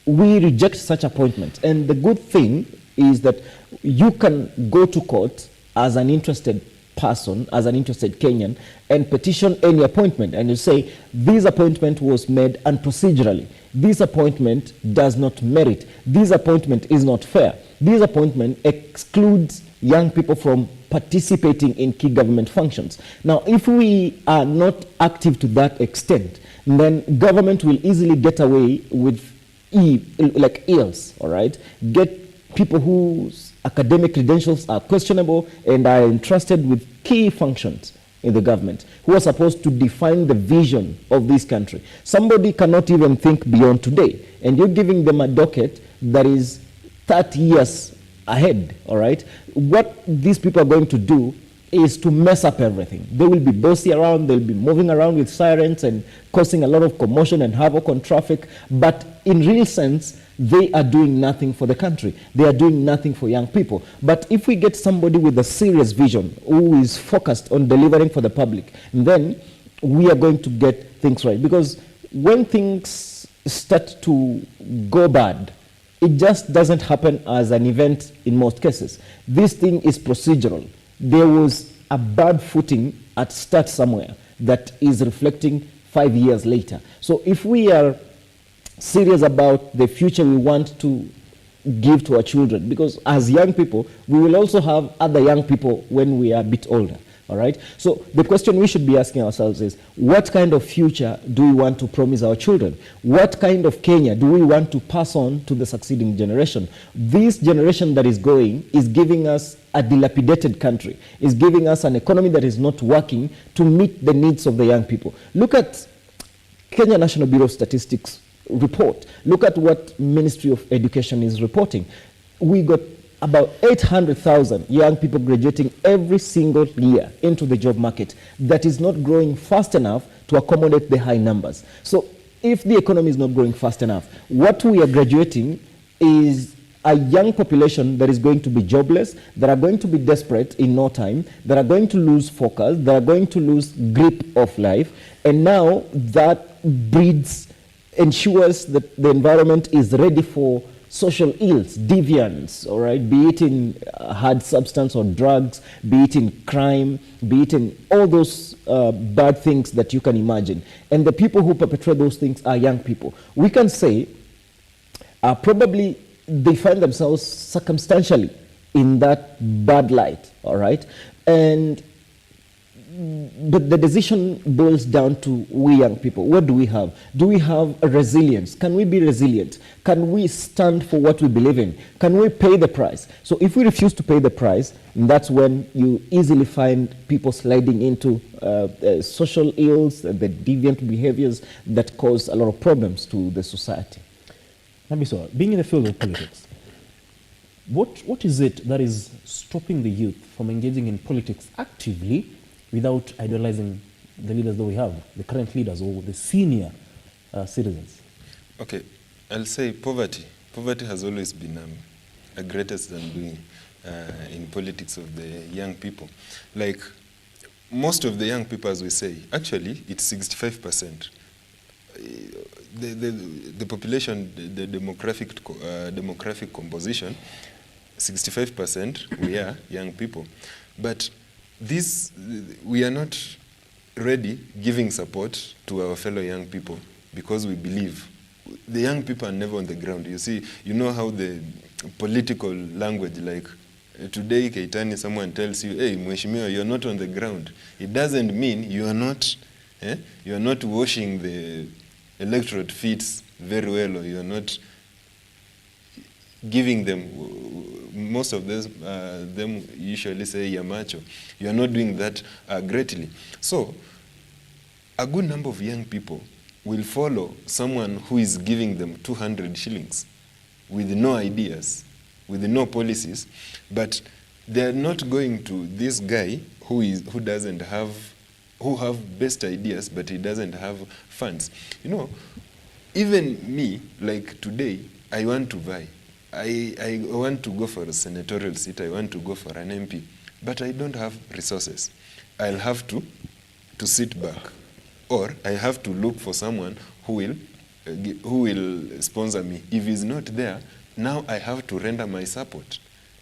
we reject such appointments. And the good thing is that you can go to court as an interested person, as an interested Kenyan, and petition any appointment. And you say, this appointment was made unprocedurally. This appointment does not merit. This appointment is not fair. This appointment excludes young people from participating in key government functions. Now, if we are not active to that extent, then government will easily get away with ills, all right? Get people whose academic credentials are questionable and are entrusted with key functions in the government, who are supposed to define the vision of this country. Somebody cannot even think beyond today, and you're giving them a docket that is 30 years ahead, all right? What these people are going to do is to mess up everything. They will be bossy around, they'll be moving around with sirens and causing a lot of commotion and havoc on traffic, but in real sense, they are doing nothing for the country. They are doing nothing for young people. But if we get somebody with a serious vision who is focused on delivering for the public, then we are going to get things right. Because when things start to go bad, it just doesn't happen as an event in most cases. This thing is procedural. There was a bad footing at start somewhere that is reflecting 5 years later. So if we are serious about the future we want to give to our children, because as young people, we will also have other young people when we are a bit older, all right? So the question we should be asking ourselves is, what kind of future do we want to promise our children? What kind of Kenya do we want to pass on to the succeeding generation? This generation that is going is giving us a dilapidated country, is giving us an economy that is not working to meet the needs of the young people. Look at Kenya National Bureau of Statistics report. Look at what Ministry of Education is reporting. We got about 800,000 young people graduating every single year into the job market. That is not growing fast enough to accommodate the high numbers. So if the economy is not growing fast enough, what we are graduating is a young population that is going to be jobless, that are going to be desperate in no time, that are going to lose focus, that are going to lose grip of life, and now that ensures that the environment is ready for social ills, deviance, all right, be it in hard substance or drugs, be it in crime, be it in all those bad things that you can imagine. And the people who perpetrate those things are young people. We can say probably they find themselves circumstantially in that bad light, all right? But the decision boils down to we young people. What do we have? Do we have a resilience? Can we be resilient? Can we stand for what we believe in? Can we pay the price? So if we refuse to pay the price, that's when you easily find people sliding into social ills, the deviant behaviors that cause a lot of problems to the society. Nabiso, being in the field of politics, what is it that is stopping the youth from engaging in politics actively without idolizing the leaders that we have, the current leaders or the senior citizens? Okay, I'll say poverty. Poverty has always been a greatest undoing in politics of the young people. Like most of the young people, as we say, actually it's 65%. The population, the demographic composition, 65% we are young people. But this, we are not ready giving support to our fellow young people because we believe the young people are never on the ground. You see, you know how the political language, like today, Keitany, someone tells you, hey, Mheshimiwa, you're not on the ground. It doesn't mean you are not washing the electorate feet very well, or you're not giving them, most of them usually say yamacho. You are not doing that greatly. So a good number of young people will follow someone who is giving them 200 shillings with no ideas, with no policies, but they're not going to this guy who have best ideas, but he doesn't have funds. You know, even me, like today, I want to buy. I want to go for a senatorial seat, I want to go for an MP, but I don't have resources. I'll have to sit back, or I have to look for someone who will sponsor me. If he's not there, now I have to render my support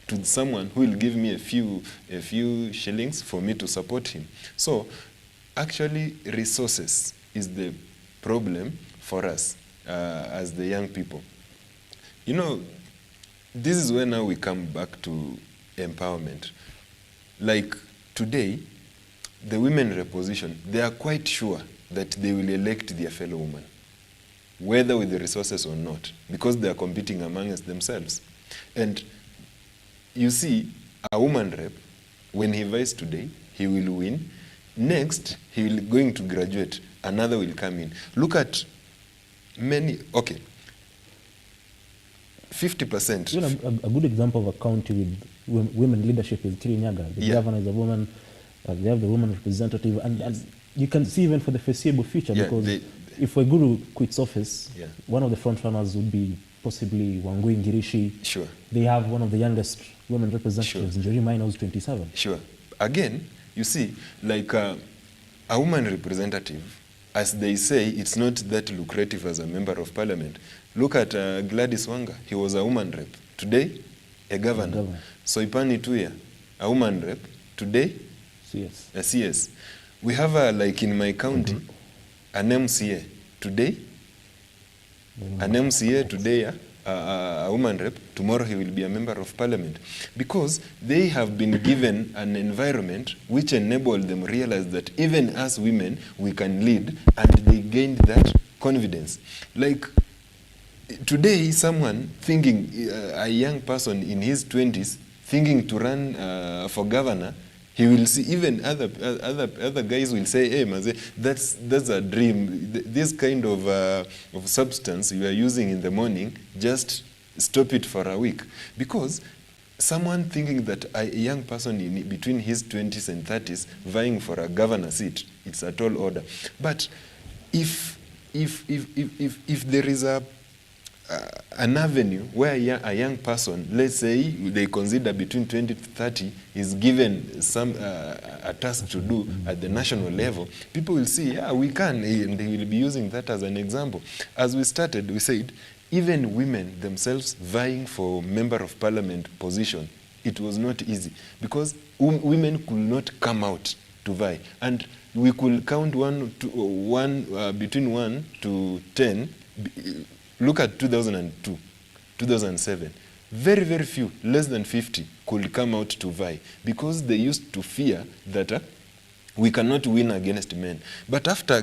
to someone who will give me a few shillings for me to support him. So actually resources is the problem for us as the young people. You know, this is where now we come back to empowerment. Like today, the women reposition, they are quite sure that they will elect their fellow woman, whether with the resources or not, because they are competing amongst themselves. And you see, a woman rep, when he vies today, he will win. Next, he will going to graduate, another will come in. Look at many, okay, 50%. A good example of a county with women leadership is Kirinyaga. The governor is a woman, they have the woman representative, and you can see even for the foreseeable future, Yeah, because if Waiguru quits office, one of the front runners would be possibly Wangui Ngirishi. Sure. They have one of the youngest women representatives, Njeri Maina, who's 27. Sure. Again, you see, like a woman representative, as they say, it's not that lucrative as a member of parliament. Look at Gladys Wanga. He was a woman rep. Today, a governor. Soipani Tuya, a woman rep. Today, CS. A CS. We have, like in my county, an MCA. Today, an MCA today, a woman rep. Tomorrow he will be a member of parliament. Because they have been given an environment which enabled them realize that even as women, we can lead, and they gained that confidence. Like, today, someone thinking, a young person in his 20s, thinking to run for governor, he will see even other guys will say, hey, Maze, that's a dream. This kind of substance you are using in the morning, just stop it for a week. Because someone thinking that a young person in between his 20s and 30s vying for a governor seat, it's a tall order. But if there is an avenue where a young person, let's say they consider between 20 to 30, is given some a task to do at the national level, people will see, yeah, we can, and they will be using that as an example. As we started, we said, even women themselves vying for member of parliament position, it was not easy, because women could not come out to vie. And we could count between 1 to 10, look at 2002, 2007. Very, very few, less than 50, could come out to vie, because they used to fear that we cannot win against men. But after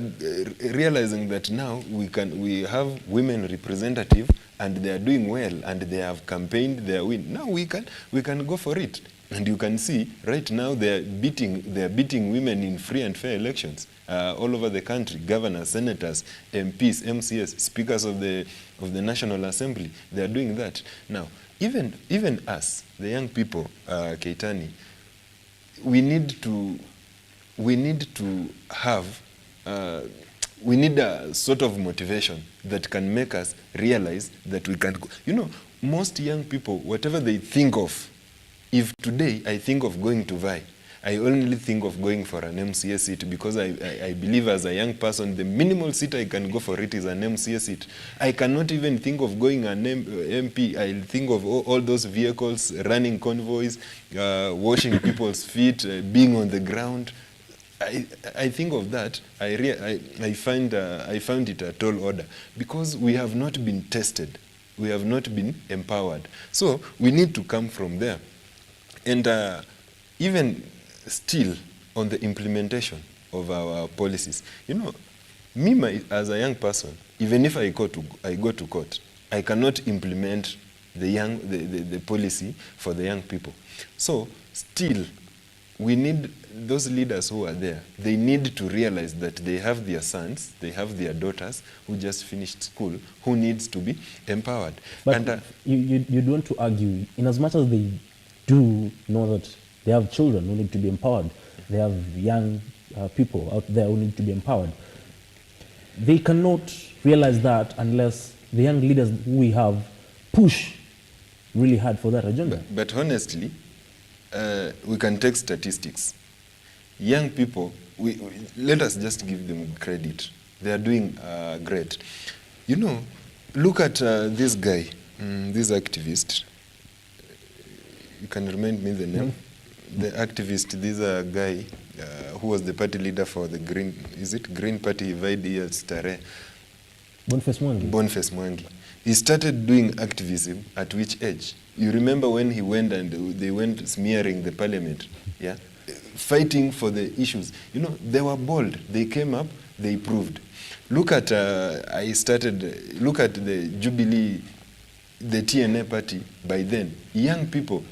realizing that now we have women representative, and they are doing well, and they have campaigned their win, now we can go for it. And you can see right now they are beating women in free and fair elections all over the country. Governors, senators, MPs, MCS, speakers of the National Assembly, they are doing that. Now, even us, the young people, Keitany, we need a sort of motivation that can make us realize that we can go. You know, most young people, whatever they think of, if today I think of going to vie, I only think of going for an MCA seat, because I believe as a young person, the minimal seat I can go for it is an MCA seat. I cannot even think of going an MP. I think of all those vehicles, running convoys, washing people's feet, being on the ground. I think of that. I find it a tall order, because we have not been tested. We have not been empowered. So we need to come from there. And even still on the implementation of our policies, you know, me as a young person, even if I go to court, I cannot implement the policy for the young people. So still, we need those leaders who are there. They need to realize that they have their sons, they have their daughters who just finished school, who needs to be empowered. But and you don't want to argue, in as much as they do know that they have children who need to be empowered, they have young people out there who need to be empowered. They cannot realize that unless the young leaders who we have push really hard for that agenda. But honestly, we can take statistics. Young people, let us just give them credit. They are doing great. You know, look at this guy, this activist. You can remind me the name. The activist, this guy who was the party leader for the Green Party, Vaidi Stare. Boniface Mwangi. He started doing activism at which age? You remember when he went and they went smearing the parliament, yeah? Fighting for the issues. You know, they were bold. They came up, they proved. Look at, look at the Jubilee, the TNA party by then. Young people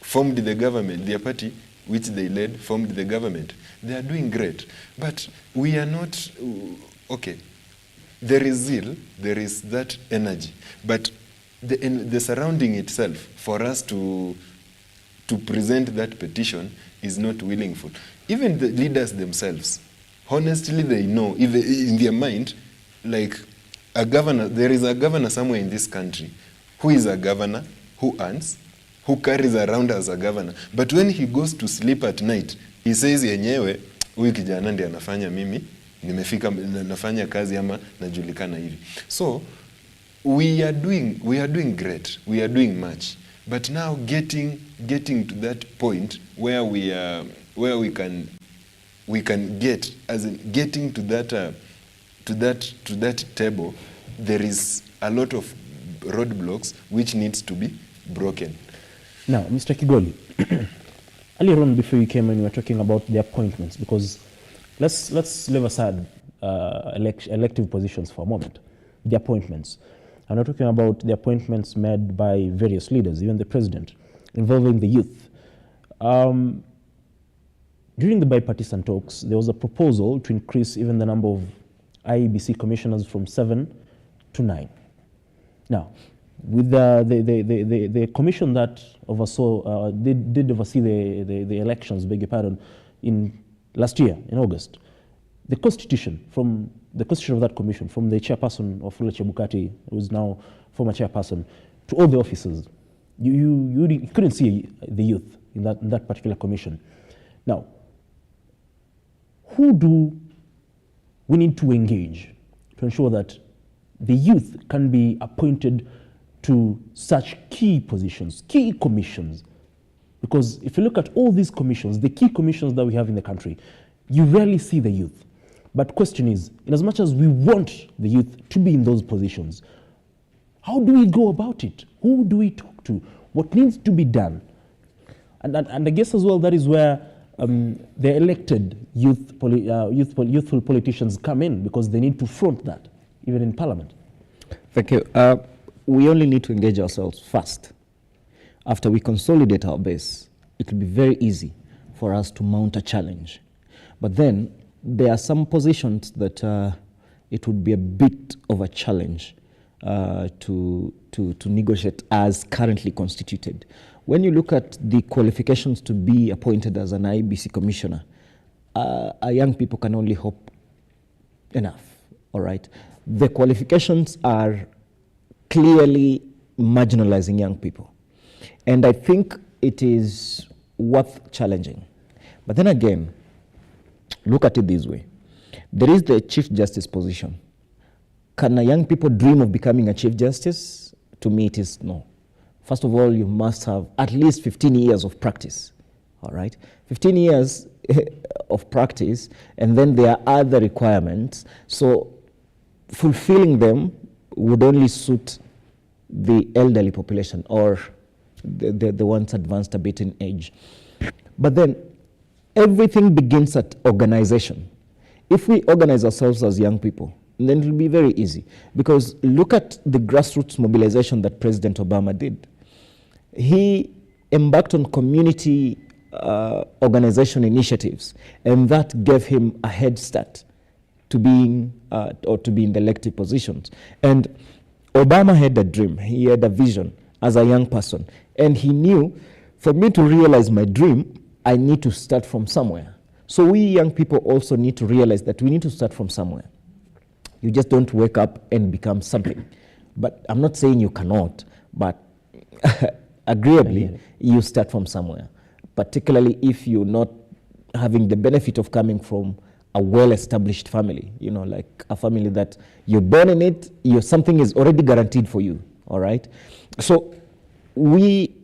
formed the government, their party, which they led, formed the government. They are doing great. But we are not, okay, there is zeal, there is that energy. But the surrounding itself, for us to to present that petition is not willingful. Even the leaders themselves, honestly, they know, even in their mind, like a governor, there is a governor somewhere in this country who is a governor, who earns, who carries around as a governor. But when he goes to sleep at night, he says yenyewe, huyu kijana ndiye anafanya mimi, nimefika nafanya kazi ama najulikana hivi. So we are doing great. We are doing much. But now getting to that point where we can get, as in getting to that table, there is a lot of roadblocks which needs to be broken. Now, Mr. Kigoli, earlier on before you came in, we were talking about the appointments, because let's leave aside elective positions for a moment. The appointments. I'm not talking about the appointments made by various leaders, even the president, involving the youth. During the bipartisan talks, there was a proposal to increase even the number of IEBC commissioners from 7 to 9. Now, with the commission that oversaw, did oversee the elections, beg your pardon, in last year, in August, the constitution of that commission, from the chairperson of Fula Chebukati, who is now former chairperson, to all the officers, you couldn't see the youth in that particular commission. Now, who do we need to engage to ensure that the youth can be appointed to such key positions, key commissions? Because if you look at all these commissions, the key commissions that we have in the country, you rarely see the youth. But question is, in as much as we want the youth to be in those positions, how do we go about it? Who do we talk to? What needs to be done? And I guess as well, that is where the elected youthful politicians come in, because they need to front that, even in parliament. Thank you. We only need to engage ourselves first. After we consolidate our base, it will be very easy for us to mount a challenge. But then there are some positions that it would be a bit of a challenge to negotiate as currently constituted. When you look at the qualifications to be appointed as an IEBC commissioner, young people can only hope enough, all right? The qualifications are clearly marginalizing young people. And I think it is worth challenging. But then again, look at it this way. There is the Chief Justice position. Can young people dream of becoming a Chief Justice? To me, it is no. First of all, you must have at least 15 years of practice, all right? 15 years of practice, and then there are other requirements. So fulfilling them would only suit the elderly population or the ones advanced a bit in age. But then everything begins at organization. If we organize ourselves as young people, then it will be very easy. Because look at the grassroots mobilization that President Obama did. He embarked on community organization initiatives, and that gave him a head start to being or to be in the elected positions. And Obama had a dream, he had a vision as a young person, and he knew, for me to realize my dream, I need to start from somewhere. So we young people also need to realize that we need to start from somewhere. You just don't wake up and become something. But I'm not saying you cannot, but agreeably, you start from somewhere, particularly if you're not having the benefit of coming from a well-established family, you know, like a family that you're born in it, something is already guaranteed for you, all right? So we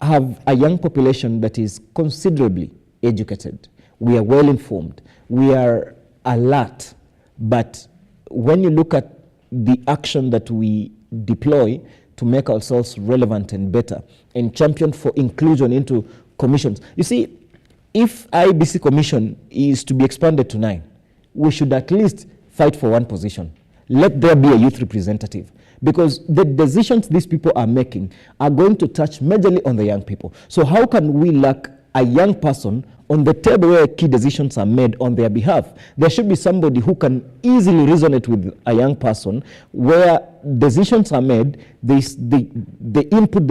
have a young population that is considerably educated. We are well-informed. We are alert. But when you look at the action that we deploy to make ourselves relevant and better and champion for inclusion into commissions, you see, if IEBC commission is to be expanded to 9, we should at least fight for one position. Let there be a youth representative, because the decisions these people are making are going to touch majorly on the young people. So how can we lack a young person on the table where key decisions are made on their behalf? There should be somebody who can easily resonate with a young person where decisions are made, the input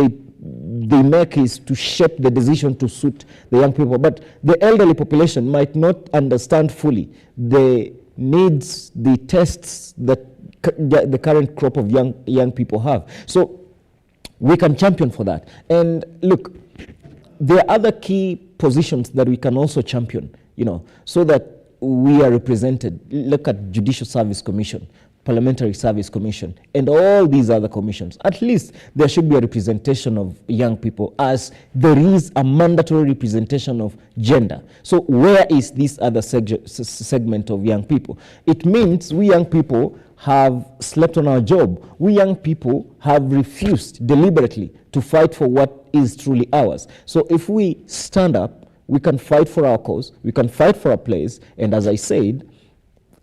they make is to shape the decision to suit the young people. But the elderly population might not understand fully the needs, the tests that the current crop of young people have. So we can champion for that. And look, there are other key positions that we can also champion, so that we are represented. Look at Judicial Service Commission, Parliamentary Service Commission, and all these other commissions. At least there should be a representation of young people, as there is a mandatory representation of gender. So where is this other segment of young people? It means we young people have slept on our job. We young people have refused deliberately to fight for what is truly ours. So if we stand up, we can fight for our cause, we can fight for our place, and as I said,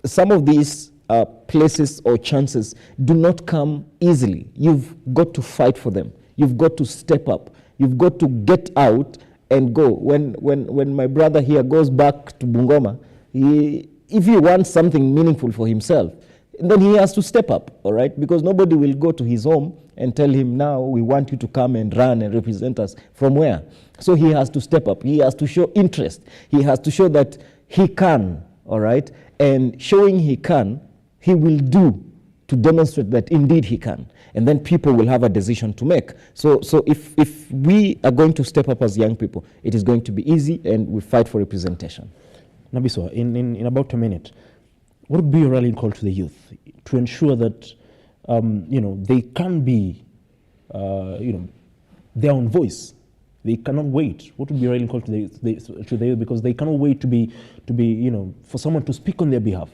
some of these places or chances do not come easily. You've got to fight for them. You've got to step up. You've got to get out and go. When my brother here goes back to Bungoma, if he wants something meaningful for himself, then he has to step up, all right? Because nobody will go to his home and tell him, now we want you to come and run and represent us. From where? So he has to step up. He has to show interest. He has to show that he can, all right? And showing he can, he will do to demonstrate that indeed he can. And then people will have a decision to make. So if we are going to step up as young people, it is going to be easy, and we fight for representation. Nabiswa, in about a minute, what would be your rallying call to the youth to ensure that they can be their own voice? They cannot wait. What would be your rallying call to the youth? Because they cannot wait to be for someone to speak on their behalf.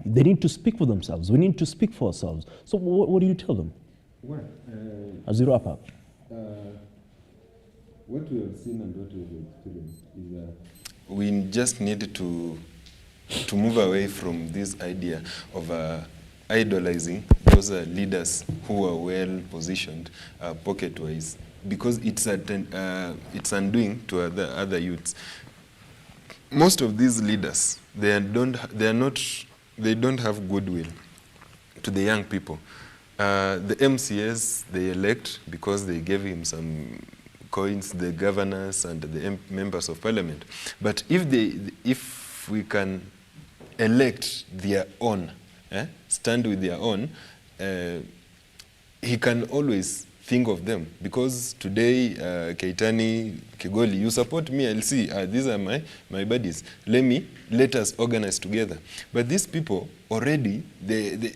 They need to speak for themselves. We need to speak for ourselves. So what do you tell them? Well, as you wrap up. What we have seen and what we have experienced is that we just need to move away from this idea of idolizing those leaders who are well positioned pocket-wise, because it's undoing to other youths. Most of these leaders, they don't have goodwill to the young people. The MCAs they elect because they gave him some coins, the governors and the members of parliament. But if we can elect their own, stand with their own, he can always think of them. Because today, Keitany, Kigoli, you support me, I'll see, these are my buddies. Let us organize together. But these people already, they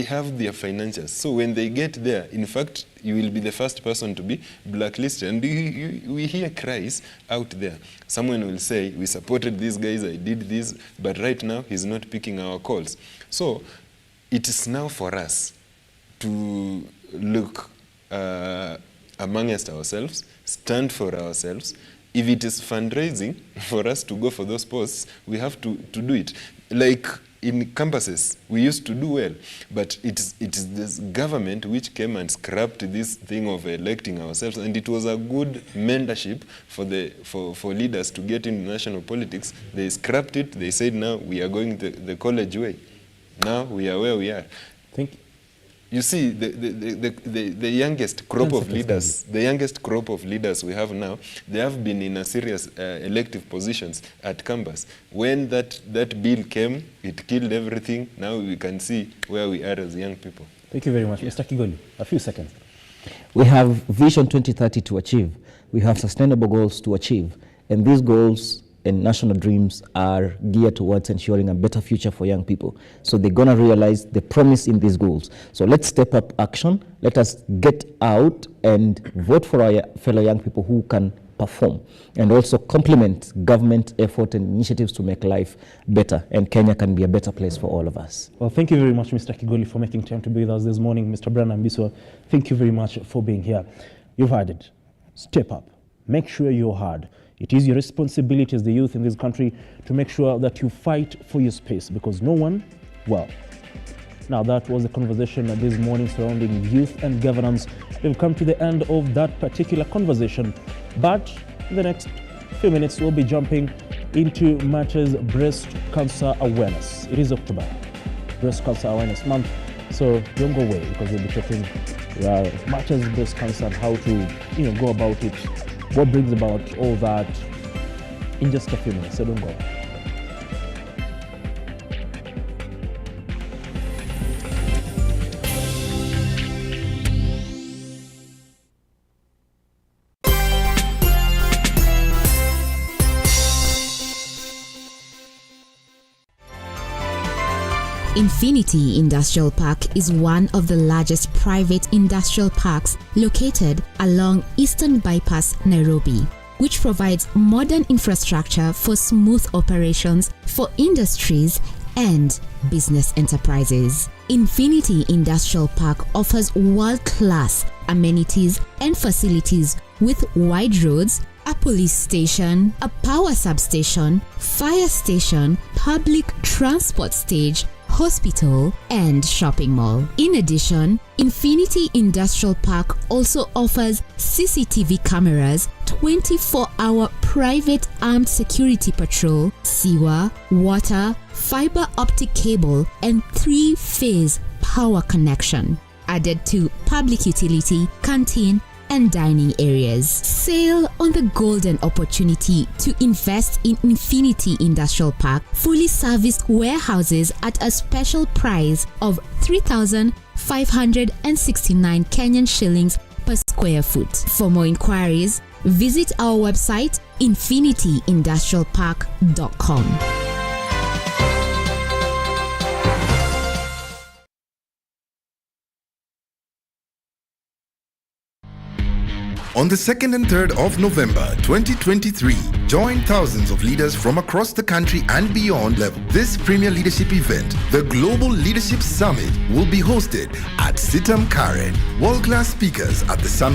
have their financials. So when they get there, in fact, you will be the first person to be blacklisted. And we hear cries out there. Someone will say, we supported these guys, I did this, but right now he's not picking our calls. So it is now for us to look amongst ourselves, stand for ourselves. If it is fundraising for us to go for those posts, we have to do it. Like in campuses, we used to do well, but it is this government which came and scrapped this thing of electing ourselves, and it was a good mentorship for leaders to get into national politics. They scrapped it. They said, now we are going the college way. Now we are where we are. Thank you. You see, the youngest crop of leaders, we have now, they have been in a serious elective positions at campus. When that bill came, it killed everything. Now we can see where we are as young people. Thank you very much. Mr. Kigoli, a few seconds. We have Vision 2030 to achieve. We have sustainable goals to achieve. And these goals and national dreams are geared towards ensuring a better future for young people. So they're going to realize the promise in these goals. So let's step up action. Let us get out and vote for our fellow young people who can perform and also complement government effort and initiatives to make life better. And Kenya can be a better place for all of us. Well, thank you very much, Mr. Kigoli, for making time to be with us this morning. Mr. Brandon Biswa, thank you very much for being here. You've heard it. Step up. Make sure you're heard. It is your responsibility as the youth in this country to make sure that you fight for your space, because no one, well. Now that was the conversation this morning surrounding youth and governance. We've come to the end of that particular conversation, but in the next few minutes we'll be jumping into matters breast cancer awareness. It is October, Breast Cancer Awareness Month. So don't go away because we'll be talking as much as breast cancer, how to go about it, what brings about all that in just a few minutes. So don't go away. Infinity Industrial Park is one of the largest private industrial parks located along Eastern Bypass, Nairobi, which provides modern infrastructure for smooth operations for industries and business enterprises. Infinity Industrial Park offers world-class amenities and facilities with wide roads, a police station, a power substation, fire station, public transport stage, hospital, and shopping mall. In addition, Infinity Industrial Park also offers CCTV cameras, 24-hour private armed security patrol, sewer, water, fiber optic cable, and 3-phase power connection, added to public utility, canteen, and dining areas. Sail on the golden opportunity to invest in Infinity Industrial Park fully serviced warehouses at a special price of 3,569 Kenyan shillings per square foot. For more inquiries, visit our website infinityindustrialpark.com. On the 2nd and 3rd of November 2023, join thousands of leaders from across the country and beyond level. This premier leadership event, the Global Leadership Summit, will be hosted at Sitam Karen. World-class speakers at the summit